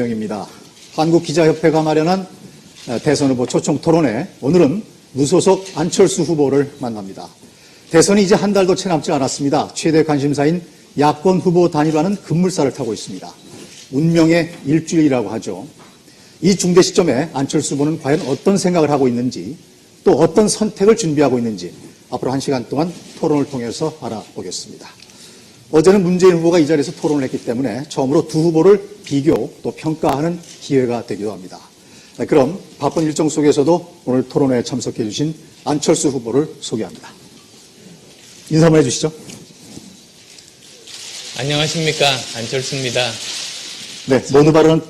입니다. 한국기자협회가 마련한 대선 후보 초청 토론회, 오늘은 무소속 안철수 후보를 만납니다. 대선이 이제 한 달도 채 남지 않았습니다. 최대 관심사인 야권 후보 단일화는 급물살을 타고 있습니다. 운명의 일주일이라고 하죠. 이 중대 시점에 안철수 후보는 과연 어떤 생각을 하고 있는지, 또 어떤 선택을 준비하고 있는지 앞으로 1시간 동안 토론을 통해서 알아보겠습니다. 어제는 문재인 후보가 이 자리에서 토론을 했기 때문에 처음으로 두 후보를 비교 또 평가하는 기회가 되기도 합니다. 그럼 바쁜 일정 속에서도 오늘 토론회에 참석해 주신 안철수 후보를 소개합니다. 인사 한번 해주시죠. 안녕하십니까, 안철수입니다. 네, 모두 발언은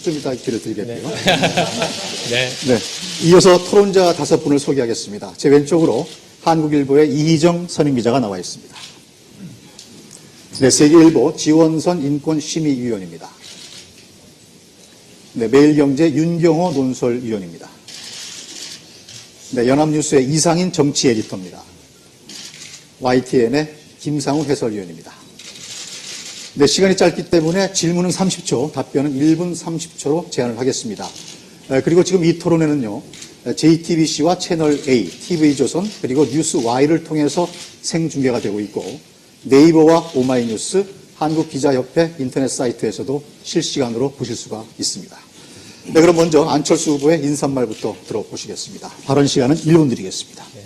좀 이따 기회를 드리겠고요. 네. 네, 이어서 토론자 5분을 소개하겠습니다. 제 왼쪽으로 한국일보의 이희정 선임기자가 나와 있습니다. 네, 세계일보 지원선 인권심의위원입니다. 네, 매일경제 윤경호 논설위원입니다. 네, 연합뉴스의 이상인 정치 에디터입니다. YTN의 김상우 해설위원입니다. 네, 시간이 짧기 때문에 질문은 30초, 답변은 1분 30초로 제한을 하겠습니다. 그리고 지금 이 토론회는요, JTBC와 채널A, TV조선, 그리고 뉴스Y를 통해서 생중계가 되고 있고, 네이버와 오마이뉴스, 한국기자협회 인터넷 사이트에서도 실시간으로 보실 수가 있습니다. 네, 그럼 먼저 안철수 후보의 인사말부터 들어보시겠습니다. 발언 시간은 1분 드리겠습니다. 네.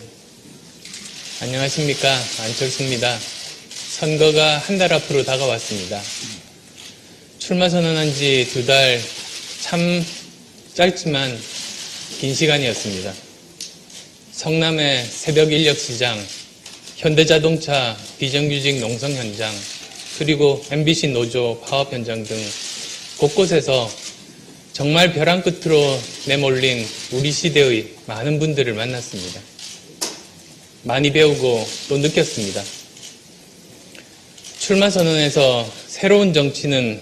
안녕하십니까, 안철수입니다. 선거가 한 달 앞으로 다가왔습니다. 출마 선언한 지 2달, 참 짧지만 긴 시간이었습니다. 성남의 새벽 인력시장, 현대자동차 비정규직 농성 현장, 그리고 MBC 노조 파업 현장 등 곳곳에서 정말 벼랑 끝으로 내몰린 우리 시대의 많은 분들을 만났습니다. 많이 배우고 또 느꼈습니다. 출마 선언에서 새로운 정치는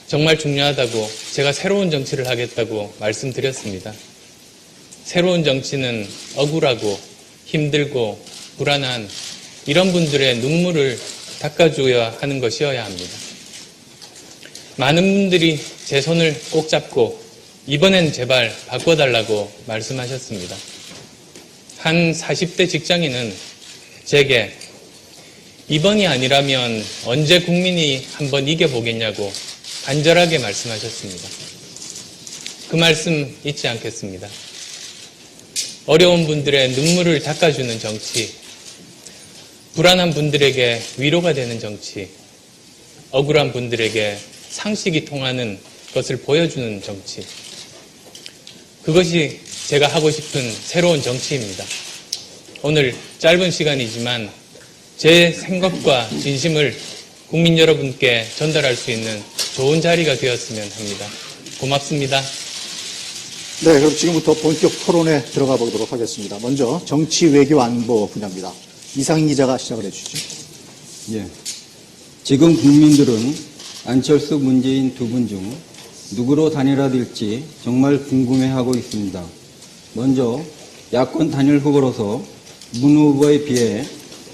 정말 중요하다고, 제가 새로운 정치를 하겠다고 말씀드렸습니다. 새로운 정치는 억울하고 힘들고 불안한 이런 분들의 눈물을 닦아줘야 하는 것이어야 합니다. 많은 분들이 제 손을 꼭 잡고 이번엔 제발 바꿔달라고 말씀하셨습니다. 한 40대 직장인은 제게 이번이 아니라면 언제 국민이 한번 이겨보겠냐고 간절하게 말씀하셨습니다. 그 말씀 잊지 않겠습니다. 어려운 분들의 눈물을 닦아주는 정치, 불안한 분들에게 위로가 되는 정치, 억울한 분들에게 상식이 통하는 것을 보여주는 정치, 그것이 제가 하고 싶은 새로운 정치입니다. 오늘 짧은 시간이지만 제 생각과 진심을 국민 여러분께 전달할 수 있는 좋은 자리가 되었으면 합니다. 고맙습니다. 네, 그럼 지금부터 본격 토론에 들어가 보도록 하겠습니다. 먼저 정치, 외교, 안보 분야입니다. 이상인 기자가 시작을 해주시죠. 예. 지금 국민들은 안철수, 문재인 두 분 중 누구로 단일화될지 정말 궁금해하고 있습니다. 먼저 야권 단일 후보로서 문 후보에 비해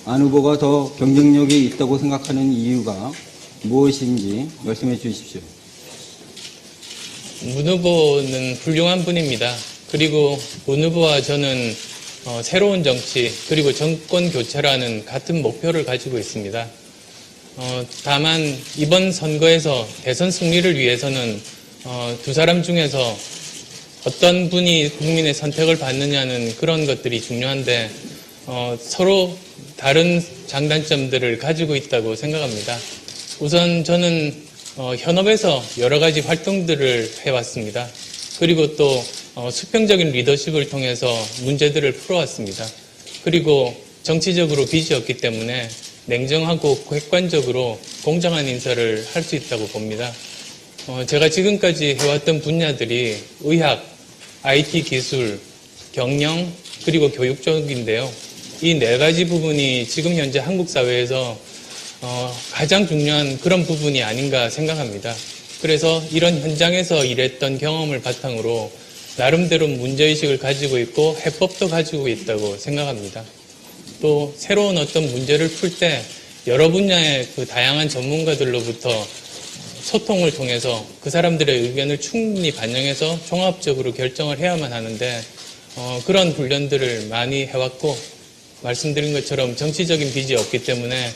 안 후보가 더 경쟁력이 있다고 생각하는 이유가 무엇인지 말씀해 주십시오. 문 후보는 훌륭한 분입니다. 그리고 문 후보와 저는 새로운 정치 그리고 정권 교체라는 같은 목표를 가지고 있습니다. 다만 이번 선거에서 대선 승리를 위해서는 두 사람 중에서 어떤 분이 국민의 선택을 받느냐는 그런 것들이 중요한데 서로 다른 장단점들을 가지고 있다고 생각합니다. 우선 저는 현업에서 여러 가지 활동들을 해왔습니다. 그리고 또 수평적인 리더십을 통해서 문제들을 풀어왔습니다. 그리고 정치적으로 빚이 없기 때문에 냉정하고 객관적으로 공정한 인사를 할 수 있다고 봅니다. 제가 지금까지 해왔던 분야들이 의학, IT 기술, 경영, 그리고 교육 쪽인데요. 이 4가지 부분이 지금 현재 한국 사회에서 가장 중요한 그런 부분이 아닌가 생각합니다. 그래서 이런 현장에서 일했던 경험을 바탕으로 나름대로 문제의식을 가지고 있고 해법도 가지고 있다고 생각합니다. 또 새로운 어떤 문제를 풀 때 여러 분야의 그 다양한 전문가들로부터 소통을 통해서 그 사람들의 의견을 충분히 반영해서 종합적으로 결정을 해야만 하는데 그런 훈련들을 많이 해왔고 말씀드린 것처럼 정치적인 빚이 없기 때문에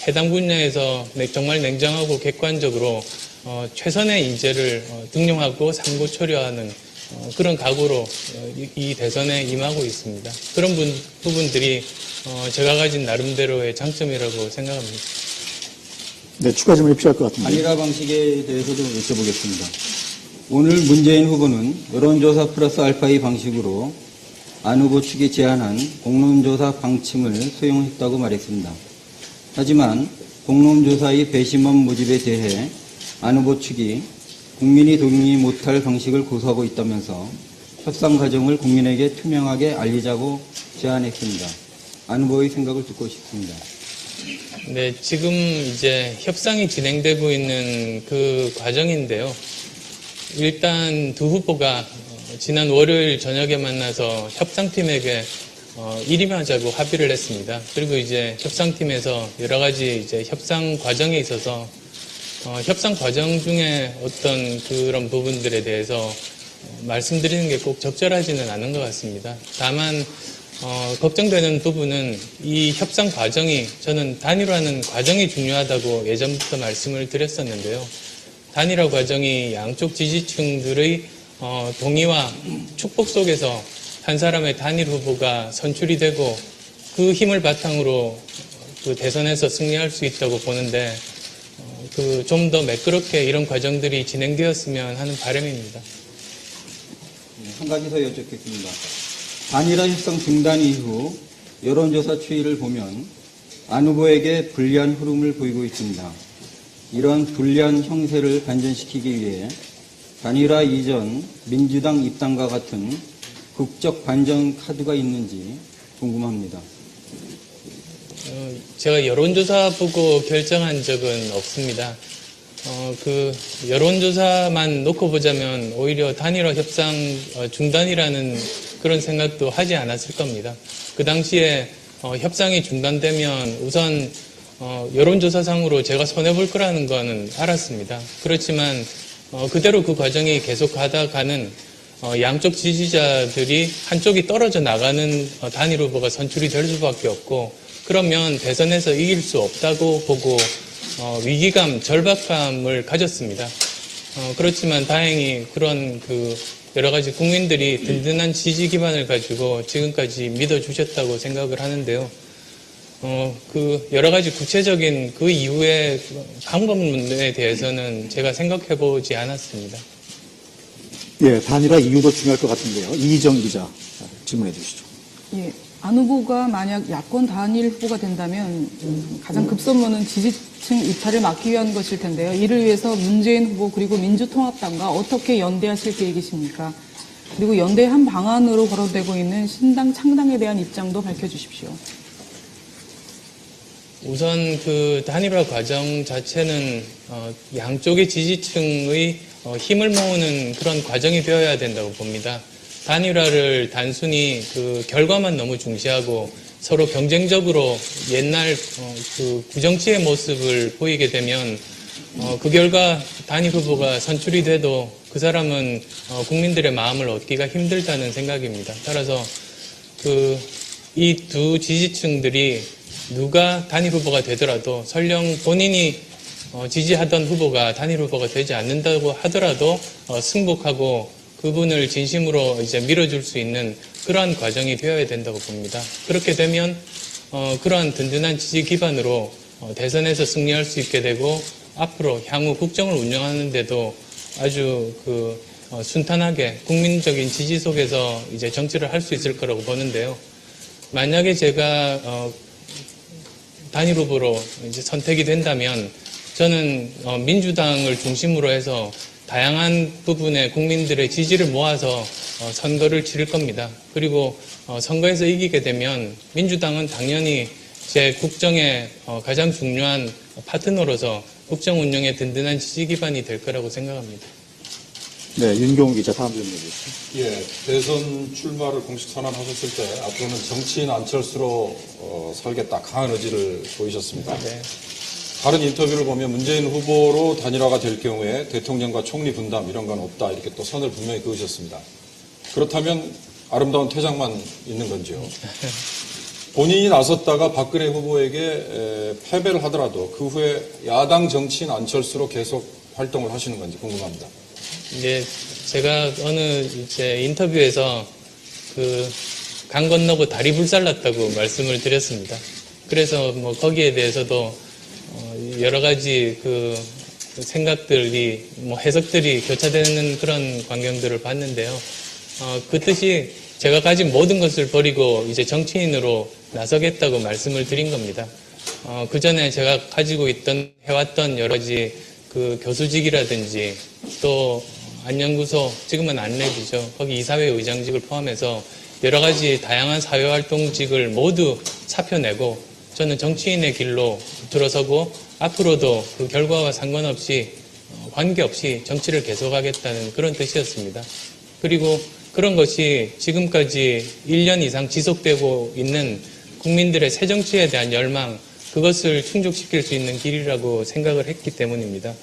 해당 분야에서 정말 냉정하고 객관적으로 최선의 인재를 등용하고 상고 처리하는 그런 각오로 이 대선에 임하고 있습니다. 그런 부분들이 제가 가진 나름대로의 장점이라고 생각합니다. 네, 추가 질문이 필요할 것 같은데. 단일화 방식에 대해서도 여쭤보겠습니다. 오늘 문재인 후보는 여론조사 플러스 알파의 방식으로 안 후보 측이 제안한 공론조사 방침을 수용했다고 말했습니다. 하지만 공론조사의 배심원 모집에 대해 안 후보 측이 국민이 동의 못할 방식을 고수하고 있다면서 협상 과정을 국민에게 투명하게 알리자고 제안했습니다. 안 후보의 생각을 듣고 싶습니다. 네, 지금 이제 협상이 진행되고 있는 그 과정인데요. 일단 두 후보가 지난 월요일 저녁에 만나서 협상팀에게 일임하자고 합의를 했습니다. 그리고 이제 협상팀에서 여러 가지 이제 협상 과정에 있어서 협상 과정 중에 어떤 그런 부분들에 대해서 말씀드리는 게 꼭 적절하지는 않은 것 같습니다. 다만 걱정되는 부분은 이 협상 과정이 저는 단일화하는 과정이 중요하다고 예전부터 말씀을 드렸었는데요. 단일화 과정이 양쪽 지지층들의 동의와 축복 속에서 한 사람의 단일 후보가 선출이 되고 그 힘을 바탕으로 그 대선에서 승리할 수 있다고 보는데 좀 더 매끄럽게 이런 과정들이 진행되었으면 하는 바람입니다. 한 가지 더 여쭙겠습니다. 단일화 협상 중단 이후 여론조사 추이를 보면 안 후보에게 불리한 흐름을 보이고 있습니다. 이런 불리한 형세를 반전시키기 위해 단일화 이전 민주당 입당과 같은 극적 반전 카드가 있는지 궁금합니다. 제가 여론조사 보고 결정한 적은 없습니다. 그 여론조사만 놓고 보자면 오히려 단일화 협상 중단이라는 그런 생각도 하지 않았을 겁니다. 그 당시에 협상이 중단되면 우선 여론조사상으로 제가 손해볼 거라는 거는 알았습니다. 그렇지만 그대로 그 과정이 계속 가다가는 양쪽 지지자들이 한쪽이 떨어져 나가는 단일 후보가 선출이 될 수밖에 없고 그러면 대선에서 이길 수 없다고 보고 위기감, 절박감을 가졌습니다. 그렇지만 다행히 그런 여러 가지 국민들이 든든한 지지 기반을 가지고 지금까지 믿어주셨다고 생각을 하는데요. 여러 가지 구체적인 그 이후의 방법론에 대해서는 제가 생각해 보지 않았습니다. 예, 단일화 이유도 중요할 것 같은데요. 이희정 기자 질문해 주시죠. 예, 안 후보가 만약 야권 단일 후보가 된다면 가장 급선무는 지지층 이탈을 막기 위한 것일 텐데요. 이를 위해서 문재인 후보 그리고 민주통합당과 어떻게 연대하실 계획이십니까? 그리고 연대한 방안으로 거론되고 있는 신당 창당에 대한 입장도 밝혀주십시오. 우선 그 단일화 과정 자체는 양쪽의 지지층의 힘을 모으는 그런 과정이 되어야 된다고 봅니다. 단일화를 단순히 그 결과만 너무 중시하고 서로 경쟁적으로 옛날 그 구정치의 모습을 보이게 되면 그 결과 단일 후보가 선출이 돼도 그 사람은 국민들의 마음을 얻기가 힘들다는 생각입니다. 따라서 이 두 지지층들이 누가 단일 후보가 되더라도 설령 본인이 지지하던 후보가 단일 후보가 되지 않는다고 하더라도 승복하고 그분을 진심으로 이제 밀어줄 수 있는 그러한 과정이 되어야 된다고 봅니다. 그렇게 되면 그러한 든든한 지지 기반으로 대선에서 승리할 수 있게 되고 앞으로 향후 국정을 운영하는데도 아주 순탄하게 국민적인 지지 속에서 이제 정치를 할 수 있을 거라고 보는데요. 만약에 제가 단일 후보로 이제 선택이 된다면 저는 민주당을 중심으로 해서 다양한 부분의 국민들의 지지를 모아서 선거를 치를 겁니다. 그리고 선거에서 이기게 되면 민주당은 당연히 제 국정의 가장 중요한 파트너로서 국정 운영에 든든한 지지 기반이 될 거라고 생각합니다. 네, 윤경훈 기자 다음 질문해 주시죠. 예, 대선 출마를 공식 선언하셨을 때 앞으로는 정치인 안철수로 살겠다 강한 의지를 보이셨습니다. 네. 다른 인터뷰를 보면 문재인 후보로 단일화가 될 경우에 대통령과 총리 분담 이런 건 없다 이렇게 또 선을 분명히 그으셨습니다. 그렇다면 아름다운 퇴장만 있는 건지요? 본인이 나섰다가 박근혜 후보에게 패배를 하더라도 그 후에 야당 정치인 안철수로 계속 활동을 하시는 건지 궁금합니다. 이제 제가 어느 이제 인터뷰에서 강 건너고 다리 불살랐다고 말씀을 드렸습니다. 그래서 뭐 거기에 대해서도 여러 가지 생각들이 해석들이 교차되는 그런 광경들을 봤는데요. 그 뜻이 제가 가진 모든 것을 버리고 이제 정치인으로 나서겠다고 말씀을 드린 겁니다. 그 전에 제가 가지고 해왔던 여러 가지 교수직이라든지 또 안연구소, 지금은 안랩이죠. 거기 이사회 의장직을 포함해서 여러 가지 다양한 사회활동직을 모두 사표내고 저는 정치인의 길로 들어서고 앞으로도 그 결과와 상관없이 관계없이 정치를 계속하겠다는 그런 뜻이었습니다. 그리고 그런 것이 지금까지 1년 이상 지속되고 있는 국민들의 새 정치에 대한 열망, 그것을 충족시킬 수 있는 길이라고 생각을 했기 때문입니다.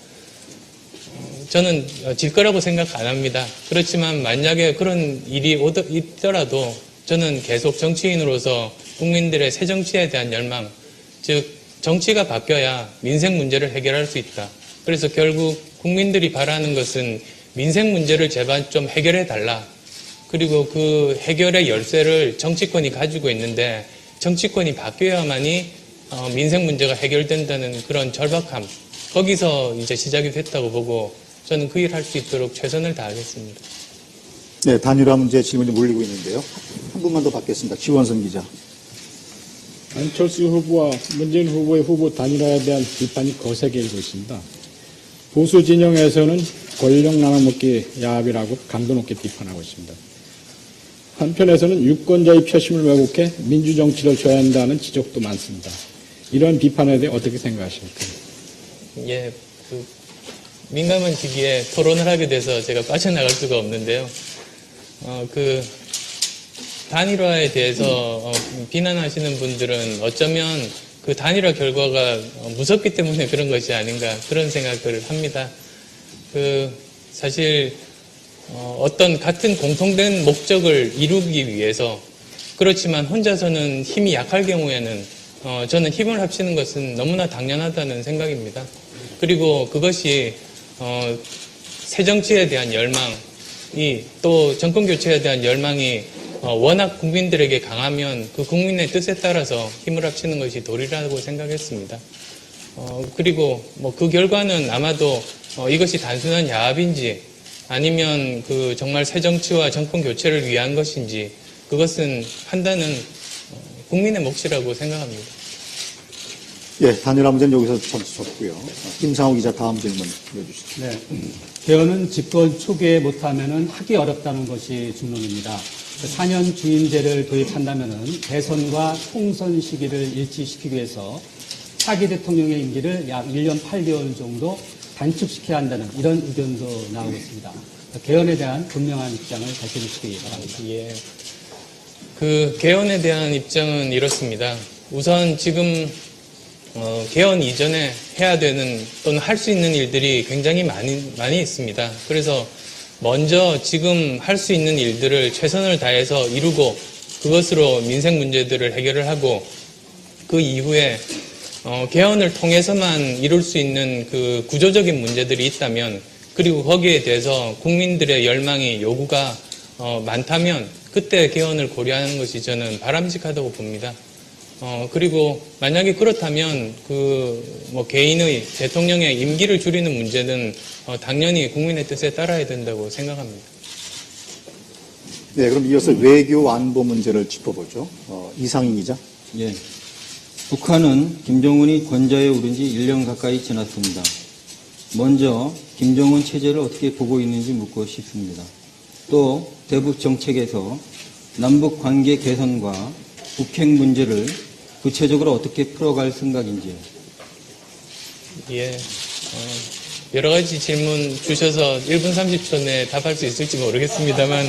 저는 질 거라고 생각 안 합니다. 그렇지만 만약에 그런 일이 있더라도 저는 계속 정치인으로서 국민들의 새 정치에 대한 열망, 즉 정치가 바뀌어야 민생 문제를 해결할 수 있다. 그래서 결국 국민들이 바라는 것은 민생 문제를 제발 좀 해결해 달라. 그리고 그 해결의 열쇠를 정치권이 가지고 있는데 정치권이 바뀌어야만이 민생 문제가 해결된다는 그런 절박함, 거기서 이제 시작이 됐다고 보고 저는 그 일 할 수 있도록 최선을 다하겠습니다. 네, 단일화 문제 질문이 몰리고 있는데요. 한 분만 더 받겠습니다. 지원선 기자. 안철수 후보와 문재인 후보의 후보 단일화에 대한 비판이 거세게 일고 있습니다. 보수 진영에서는 권력 나눠먹기 야합이라고 강도 높게 비판하고 있습니다. 한편에서는 유권자의 표심을 왜곡해 민주정치를 줘야 한다는 지적도 많습니다. 이런 비판에 대해 어떻게 생각하십니까? 예, 민감한 시기에 토론을 하게 돼서 제가 빠져나갈 수가 없는데요. 단일화에 대해서 비난하시는 분들은 어쩌면 그 단일화 결과가 무섭기 때문에 그런 것이 아닌가 그런 생각을 합니다. 사실 어떤 같은 공통된 목적을 이루기 위해서 그렇지만 혼자서는 힘이 약할 경우에는 저는 힘을 합치는 것은 너무나 당연하다는 생각입니다. 그리고 그것이 새 정치에 대한 열망이 또 정권 교체에 대한 열망이 워낙 국민들에게 강하면 그 국민의 뜻에 따라서 힘을 합치는 것이 도리라고 생각했습니다. 그리고 그 결과는 아마도 이것이 단순한 야합인지 아니면 정말 새 정치와 정권 교체를 위한 것인지 그것은 판단은 국민의 몫이라고 생각합니다. 예, 단일화 문제는 여기서 멈추셨고요. 김상호 기자 다음 질문 해주시죠. 네. 개헌은 집권 초기에 못하면 하기 어렵다는 것이 중론입니다. 4년 주임제를 도입한다면 대선과 총선 시기를 일치시키기 위해서 차기 대통령의 임기를 약 1년 8개월 정도 단축시켜야 한다는 이런 의견도 나오고 있습니다. 개헌에 대한 분명한 입장을 밝혀주시기 바랍니다. 예. 개헌에 대한 입장은 이렇습니다. 우선 지금 개헌 이전에 해야 되는 또는 할 수 있는 일들이 굉장히 많이 있습니다. 그래서 먼저 지금 할 수 있는 일들을 최선을 다해서 이루고 그것으로 민생 문제들을 해결을 하고 그 이후에 개헌을 통해서만 이룰 수 있는 그 구조적인 문제들이 있다면 그리고 거기에 대해서 국민들의 열망이 요구가 많다면 그때 개헌을 고려하는 것이 저는 바람직하다고 봅니다. 그리고 만약에 그렇다면 개인의 대통령의 임기를 줄이는 문제는 당연히 국민의 뜻에 따라야 된다고 생각합니다. 네, 그럼 이어서 외교 안보 문제를 짚어보죠. 이상인 기자. 예. 북한은 김정은이 권좌에 오른 지 1년 가까이 지났습니다. 먼저 김정은 체제를 어떻게 보고 있는지 묻고 싶습니다. 또 대북 정책에서 남북 관계 개선과 북핵 문제를 구체적으로 어떻게 풀어갈 생각인지요? 예. 여러 가지 질문 주셔서 1분 30초 내에 답할 수 있을지 모르겠습니다만,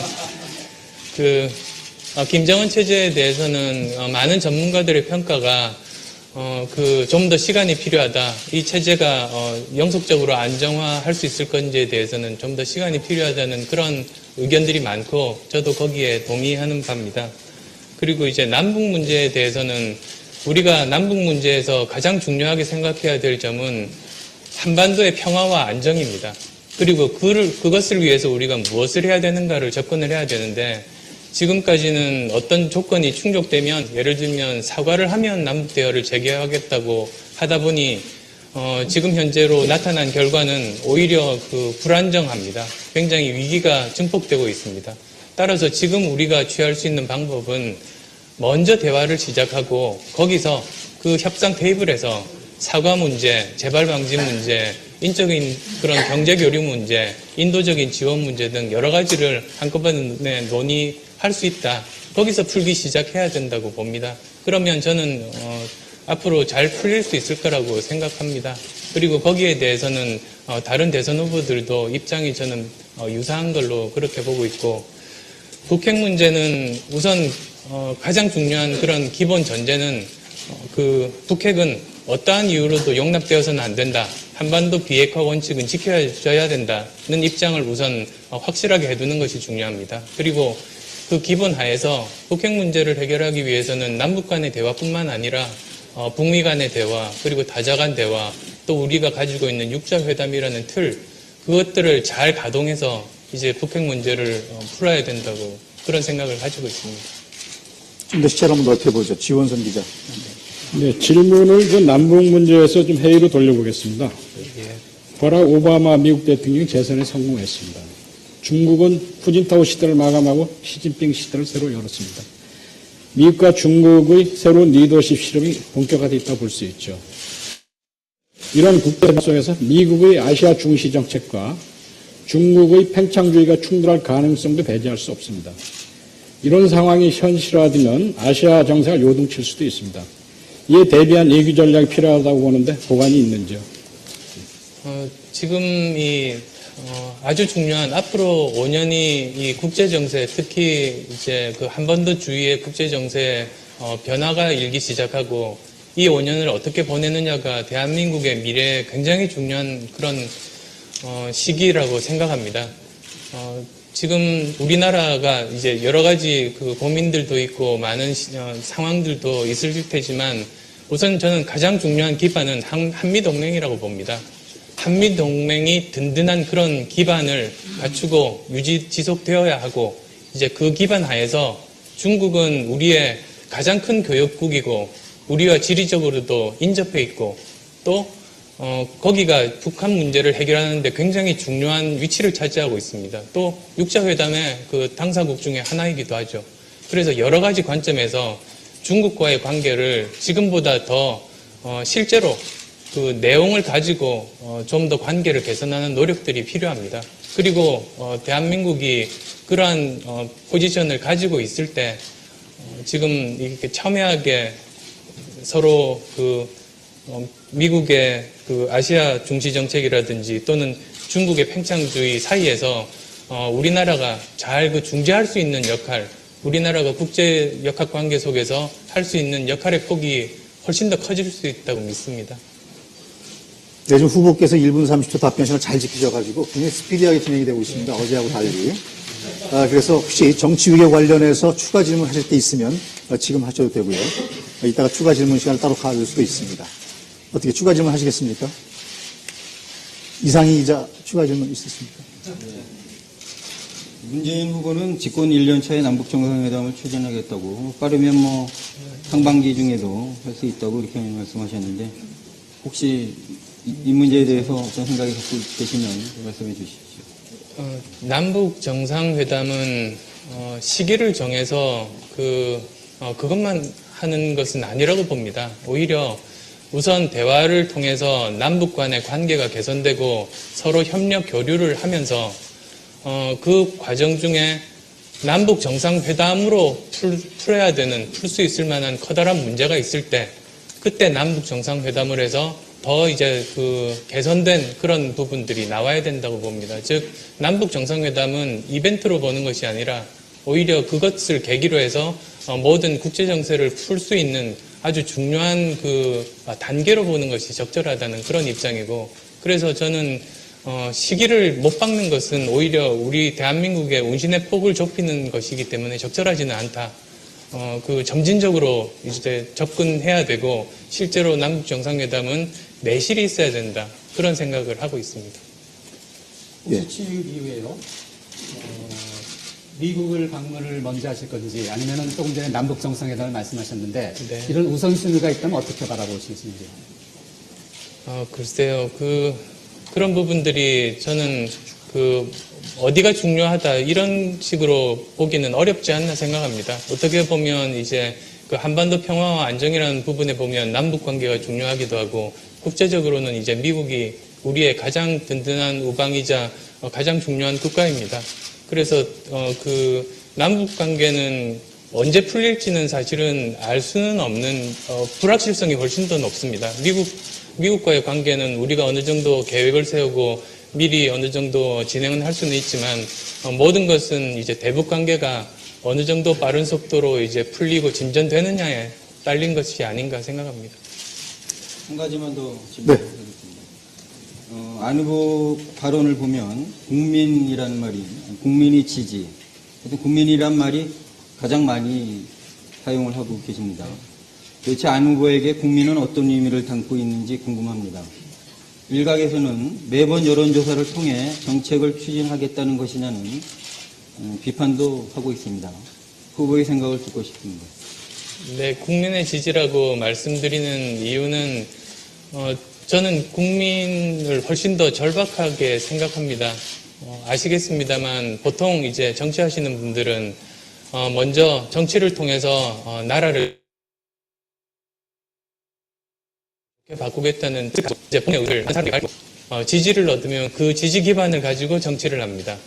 김정은 체제에 대해서는 많은 전문가들의 평가가 좀 더 시간이 필요하다. 이 체제가 영속적으로 안정화할 수 있을 건지에 대해서는 좀 더 시간이 필요하다는 그런 의견들이 많고 저도 거기에 동의하는 바입니다. 그리고 이제 남북 문제에 대해서는 우리가 남북 문제에서 가장 중요하게 생각해야 될 점은 한반도의 평화와 안정입니다. 그리고 그것을 위해서 우리가 무엇을 해야 되는가를 접근을 해야 되는데 지금까지는 어떤 조건이 충족되면 예를 들면 사과를 하면 남북 대화를 재개하겠다고 하다 보니 지금 현재로 나타난 결과는 오히려 불안정합니다. 굉장히 위기가 증폭되고 있습니다. 따라서 지금 우리가 취할 수 있는 방법은 먼저 대화를 시작하고 거기서 그 협상 테이블에서 사과 문제, 재발 방지 문제, 인적인 그런 경제 교류 문제, 인도적인 지원 문제 등 여러 가지를 한꺼번에 논의할 수 있다. 거기서 풀기 시작해야 된다고 봅니다. 그러면 저는 앞으로 잘 풀릴 수 있을 거라고 생각합니다. 그리고 거기에 대해서는 다른 대선 후보들도 입장이 저는 유사한 걸로 그렇게 보고 있고 북핵 문제는 우선 가장 중요한 그런 기본 전제는 북핵은 어떠한 이유로도 용납되어서는 안 된다. 한반도 비핵화 원칙은 지켜져야 된다는 입장을 우선 확실하게 해두는 것이 중요합니다. 그리고 그 기본 하에서 북핵 문제를 해결하기 위해서는 남북 간의 대화뿐만 아니라 북미 간의 대화, 그리고 다자 간 대화, 또 우리가 가지고 있는 육자회담이라는 틀, 그것들을 잘 가동해서 이제 북핵 문제를 풀어야 된다고 그런 생각을 가지고 있습니다. 좀 더 시차를 한번 넓혀보죠. 지원선 기자. 네, 질문을 그 남북 문제에서 좀 회의로 돌려보겠습니다. 버락 오바마 미국 대통령이 재선에 성공했습니다. 중국은 후진타오 시대를 마감하고 시진핑 시대를 새로 열었습니다. 미국과 중국의 새로운 리더십 실험이 본격화되어 있다고 볼 수 있죠. 이런 국제 속에서 미국의 아시아 중시 정책과 중국의 팽창주의가 충돌할 가능성도 배제할 수 없습니다. 이런 상황이 현실화되면 아시아 정세가 요동칠 수도 있습니다. 이에 대비한 예규 전략이 필요하다고 보는데 보관이 있는지요? 지금 아주 중요한 앞으로 5년이 이 국제 정세, 특히 이제 그 한반도 주위의 국제 정세에 변화가 일기 시작하고 이 5년을 어떻게 보내느냐가 대한민국의 미래에 굉장히 중요한 그런 시기라고 생각합니다. 지금 우리나라가 이제 여러 가지 그 고민들도 있고 많은 상황들도 있을 테지만 우선 저는 가장 중요한 기반은 한미동맹이라고 봅니다. 한미동맹이 든든한 그런 기반을 갖추고 지속되어야 하고 이제 그 기반 하에서 중국은 우리의 가장 큰 교역국이고 우리와 지리적으로도 인접해 있고 또 거기가 북한 문제를 해결하는 데 굉장히 중요한 위치를 차지하고 있습니다. 또 육자회담의 그 당사국 중에 하나이기도 하죠. 그래서 여러 가지 관점에서 중국과의 관계를 지금보다 더 실제로 그 내용을 가지고 좀 더 관계를 개선하는 노력들이 필요합니다. 그리고 대한민국이 그러한 포지션을 가지고 있을 때 지금 이렇게 첨예하게 서로 미국의 그 아시아 중시 정책이라든지 또는 중국의 팽창주의 사이에서 우리나라가 잘 중재할 수 있는 역할, 우리나라가 국제 역학 관계 속에서 할 수 있는 역할의 폭이 훨씬 더 커질 수 있다고 믿습니다. 네, 지금 후보께서 1분 30초 답변 시간을 잘 지키셔가지고 굉장히 스피디하게 진행이 되고 있습니다. 어제하고 달리. 그래서 혹시 정치 위계 관련해서 추가 질문 하실 때 있으면 지금 하셔도 되고요. 이따가 추가 질문 시간을 따로 가질 수도 있습니다. 어떻게 추가 질문 하시겠습니까? 이상희 기자 추가 질문 있으십니까? 문재인 후보는 집권 1년 차에 남북 정상회담을 추진하겠다고 빠르면 상반기 중에도 할 수 있다고 이렇게 말씀하셨는데 혹시 이 문제에 대해서 어떤 생각이 갖고 계시면 말씀해 주십시오. 남북 정상회담은 시기를 정해서 그것만 하는 것은 아니라고 봅니다. 오히려 우선 대화를 통해서 남북 간의 관계가 개선되고 서로 협력 교류를 하면서 그 과정 중에 남북 정상회담으로 풀어야 되는, 풀 수 있을 만한 커다란 문제가 있을 때 그때 남북 정상회담을 해서 더 이제 개선된 그런 부분들이 나와야 된다고 봅니다. 즉 남북 정상회담은 이벤트로 보는 것이 아니라 오히려 그것을 계기로 해서 모든 국제 정세를 풀 수 있는 아주 중요한 그 단계로 보는 것이 적절하다는 그런 입장이고, 그래서 저는 시기를 못 박는 것은 오히려 우리 대한민국의 운신의 폭을 좁히는 것이기 때문에 적절하지는 않다. 그 점진적으로 이제 접근해야 되고, 실제로 남북 정상회담은 내실이 있어야 된다. 그런 생각을 하고 있습니다. 예. 수치 이후에요. 미국을 방문을 먼저 하실 건지, 아니면은 조금 전에 남북 정상회담을 말씀하셨는데, 네. 이런 우선순위가 있다면 어떻게 바라보시겠습니까? 글쎄요. 그런 부분들이 저는 어디가 중요하다 이런 식으로 보기는 어렵지 않나 생각합니다. 어떻게 보면 이제 그 한반도 평화와 안정이라는 부분에 보면 남북 관계가 중요하기도 하고, 국제적으로는 이제 미국이 우리의 가장 든든한 우방이자 가장 중요한 국가입니다. 그래서 그 남북 관계는 언제 풀릴지는 사실은 알 수는 없는 불확실성이 훨씬 더 높습니다. 미국과의 관계는 우리가 어느 정도 계획을 세우고 미리 어느 정도 진행은 할 수는 있지만 모든 것은 이제 대북 관계가 어느 정도 빠른 속도로 이제 풀리고 진전되느냐에 딸린 것이 아닌가 생각합니다. 한 가지만 더 질문하겠습니다. 안 후보 발언을 보면 국민이라는 말이, 국민이 지지, 국민이란 말이 가장 많이 사용을 하고 계십니다. 도대체 안 후보에게 국민은 어떤 의미를 담고 있는지 궁금합니다. 일각에서는 매번 여론조사를 통해 정책을 추진하겠다는 것이냐는 비판도 하고 있습니다. 후보의 생각을 듣고 싶습니다. 네, 국민의 지지라고 말씀드리는 이유는 저는 국민을 훨씬 더 절박하게 생각합니다. 아시겠습니다만 보통 이제 정치하시는 분들은 먼저 정치를 통해서 나라를 바꾸겠다는 이제 본의를 지지를 얻으면 그 지지 기반을 가지고 정치를 합니다.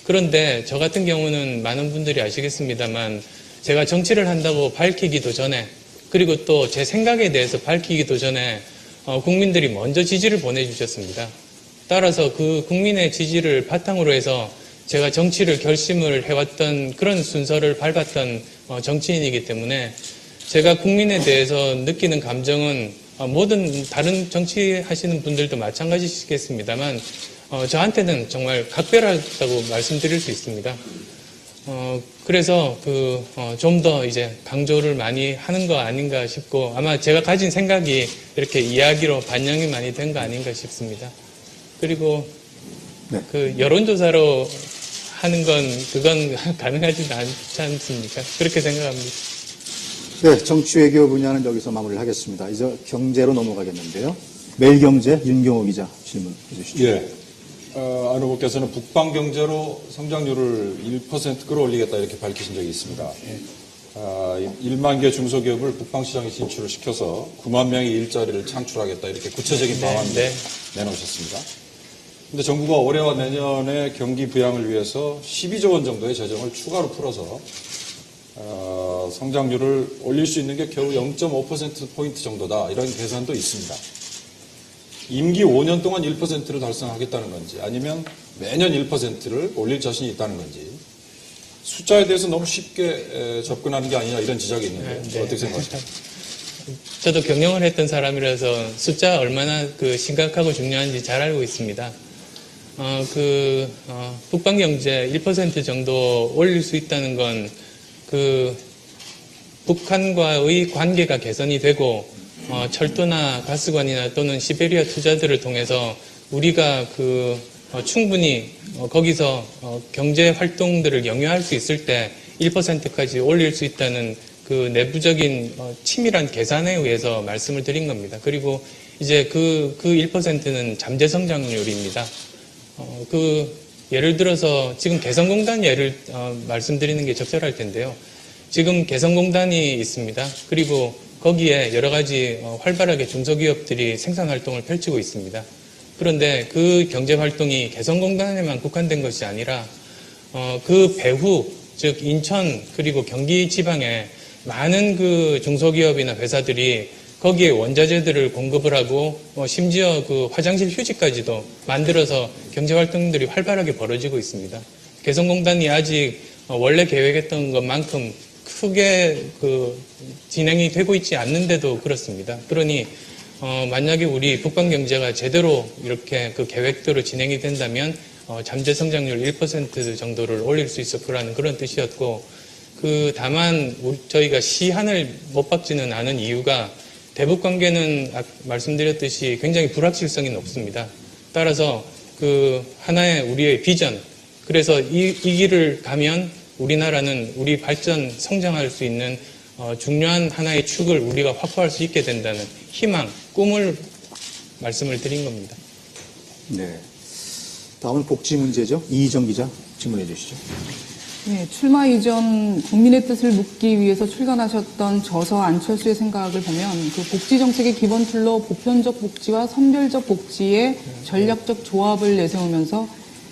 그런데 저 같은 경우는 많은 분들이 아시겠습니다만 제가 정치를 한다고 밝히기도 전에, 그리고 또 제 생각에 대해서 밝히기도 전에 국민들이 먼저 지지를 보내주셨습니다. 따라서 그 국민의 지지를 바탕으로 해서 제가 정치를 결심을 해왔던 그런 순서를 밟았던 정치인이기 때문에 제가 국민에 대해서 느끼는 감정은 모든 다른 정치하시는 분들도 마찬가지시겠습니다만 저한테는 정말 각별하다고 말씀드릴 수 있습니다. 그래서 좀 더 이제 강조를 많이 하는 거 아닌가 싶고, 아마 제가 가진 생각이 이렇게 이야기로 반영이 많이 된 거 아닌가 싶습니다. 그리고 네. 그 여론조사로 하는 그건 가능하지 않지 않습니까? 그렇게 생각합니다. 네, 정치외교 분야는 여기서 마무리를 하겠습니다. 이제 경제로 넘어가겠는데요. 매일경제 윤경호 기자 질문해 주시죠. 예. 안 후보께서는 북방 경제로 성장률을 1% 끌어올리겠다 이렇게 밝히신 적이 있습니다. 1만 개 중소기업을 북방 시장에 진출을 시켜서 9만 명의 일자리를 창출하겠다 이렇게 구체적인 방안을 내놓으셨습니다. 그런데 정부가 올해와 내년에 경기 부양을 위해서 12조 원 정도의 재정을 추가로 풀어서 성장률을 올릴 수 있는 게 겨우 0.5%포인트 정도다 이런 계산도 있습니다. 임기 5년 동안 1%를 달성하겠다는 건지 아니면 매년 1%를 올릴 자신이 있다는 건지 숫자에 대해서 너무 쉽게 접근하는 게 아니냐 이런 지적이 있는데 네. 어떻게 생각하십니까? 저도 경영을 했던 사람이라서 숫자 얼마나 심각하고 중요한지 잘 알고 있습니다. 북방 경제 1% 정도 올릴 수 있다는 건 북한과의 관계가 개선이 되고 철도나 가스관이나 또는 시베리아 투자들을 통해서 우리가 충분히 거기서 경제 활동들을 영위할 수 있을 때 1%까지 올릴 수 있다는 그 내부적인 치밀한 계산에 의해서 말씀을 드린 겁니다. 그리고 이제 그 1%는 잠재 성장률입니다. 예를 들어서 지금 개성공단 예를 말씀드리는 게 적절할 텐데요. 지금 개성공단이 있습니다. 그리고 거기에 여러 가지 활발하게 중소기업들이 생산활동을 펼치고 있습니다. 그런데 그 경제활동이 개성공단에만 국한된 것이 아니라 그 배후, 즉 인천 그리고 경기 지방에 많은 그 중소기업이나 회사들이 거기에 원자재들을 공급을 하고 심지어 그 화장실 휴지까지도 만들어서 경제활동들이 활발하게 벌어지고 있습니다. 개성공단이 아직 원래 계획했던 것만큼 크게 진행이 되고 있지 않는데도 그렇습니다. 그러니 만약에 우리 북방 경제가 제대로 이렇게 그 계획대로 진행이 된다면 잠재 성장률 1% 정도를 올릴 수 있을 거라는 그런 뜻이었고, 다만 저희가 시한을 못 박지는 않은 이유가 대북 관계는 말씀드렸듯이 굉장히 불확실성이 높습니다. 따라서 하나의 우리의 비전, 그래서 이 길을 가면 우리나라는 우리 발전, 성장할 수 있는 중요한 하나의 축을 우리가 확보할 수 있게 된다는 희망, 꿈을 말씀을 드린 겁니다. 네. 다음은 복지 문제죠. 이희정 기자 질문해 주시죠. 네, 출마 이전 국민의 뜻을 묻기 위해서 출간하셨던 저서 안철수의 생각을 보면 그 복지 정책의 기본 틀로 보편적 복지와 선별적 복지의 전략적 조합을 내세우면서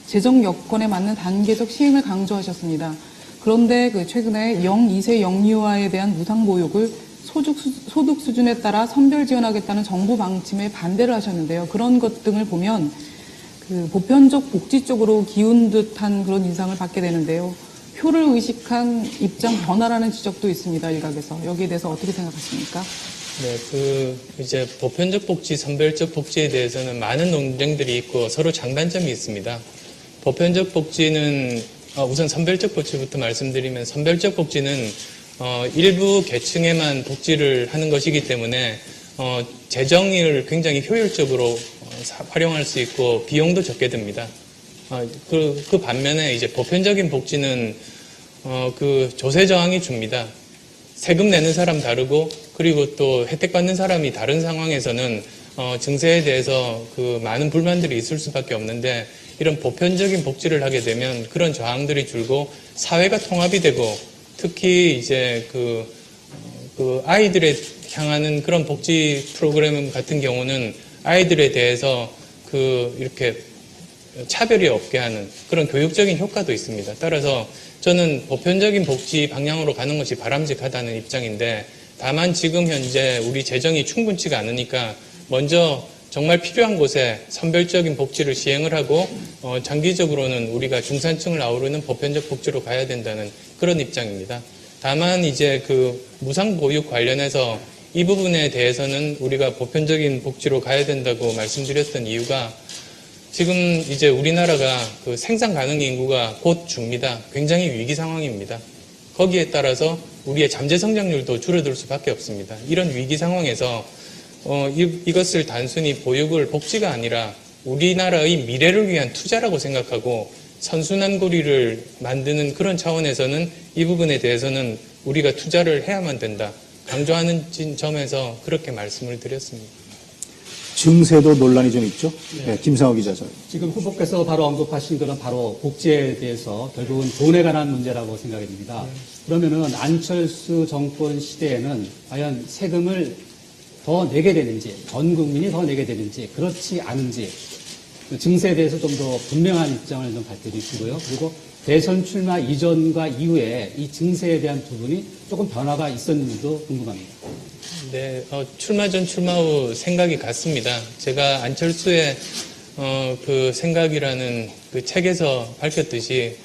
재정 여건에 맞는 단계적 시행을 강조하셨습니다. 그런데 최근에 0-2세 영유아에 대한 무상보육을 소득 수준에 따라 선별 지원하겠다는 정부 방침에 반대를 하셨는데요. 그런 것 등을 보면 보편적 복지 쪽으로 기운 듯한 그런 인상을 받게 되는데요. 표를 의식한 입장 변화라는 지적도 있습니다. 일각에서. 여기에 대해서 어떻게 생각하십니까? 네, 이제 보편적 복지, 선별적 복지에 대해서는 많은 논쟁들이 있고 서로 장단점이 있습니다. 보편적 복지는, 우선 선별적 복지부터 말씀드리면, 선별적 복지는, 일부 계층에만 복지를 하는 것이기 때문에, 재정을 굉장히 효율적으로 활용할 수 있고, 비용도 적게 듭니다. 그 반면에 이제 보편적인 복지는 조세 저항이 줍니다. 세금 내는 사람 다르고, 그리고 또 혜택 받는 사람이 다른 상황에서는 증세에 대해서 많은 불만들이 있을 수밖에 없는데, 이런 보편적인 복지를 하게 되면 그런 저항들이 줄고 사회가 통합이 되고, 특히 이제 아이들에 향하는 그런 복지 프로그램 같은 경우는 아이들에 대해서 이렇게 차별이 없게 하는 그런 교육적인 효과도 있습니다. 따라서 저는 보편적인 복지 방향으로 가는 것이 바람직하다는 입장인데, 다만 지금 현재 우리 재정이 충분치가 않으니까 먼저 정말 필요한 곳에 선별적인 복지를 시행을 하고 장기적으로는 우리가 중산층을 아우르는 보편적 복지로 가야 된다는 그런 입장입니다. 다만 이제 무상보육 관련해서 이 부분에 대해서는 우리가 보편적인 복지로 가야 된다고 말씀드렸던 이유가, 지금 이제 우리나라가 생산 가능 인구가 곧 줍니다. 굉장히 위기 상황입니다. 거기에 따라서 우리의 잠재 성장률도 줄어들 수밖에 없습니다. 이런 위기 상황에서 이것을 단순히 보육을 복지가 아니라 우리나라의 미래를 위한 투자라고 생각하고 선순환 고리를 만드는 그런 차원에서는 이 부분에 대해서는 우리가 투자를 해야만 된다. 강조하는 점에서 그렇게 말씀을 드렸습니다. 증세도 논란이 좀 있죠. 네, 김상호 기자죠. 지금 후보께서 바로 언급하신 것은 바로 복지에 대해서 결국은 돈에 관한 문제라고 생각이 듭니다. 그러면은 안철수 정권 시대에는 과연 세금을 더 내게 되는지, 전 국민이 더 내게 되는지, 그렇지 않은지, 증세에 대해서 좀 더 분명한 입장을 좀 밝혀주시고요. 그리고 대선 출마 이전과 이후에 이 증세에 대한 부분이 조금 변화가 있었는지도 궁금합니다. 네, 출마 전, 출마 후 생각이 같습니다. 제가 안철수의 생각이라는 책에서 밝혔듯이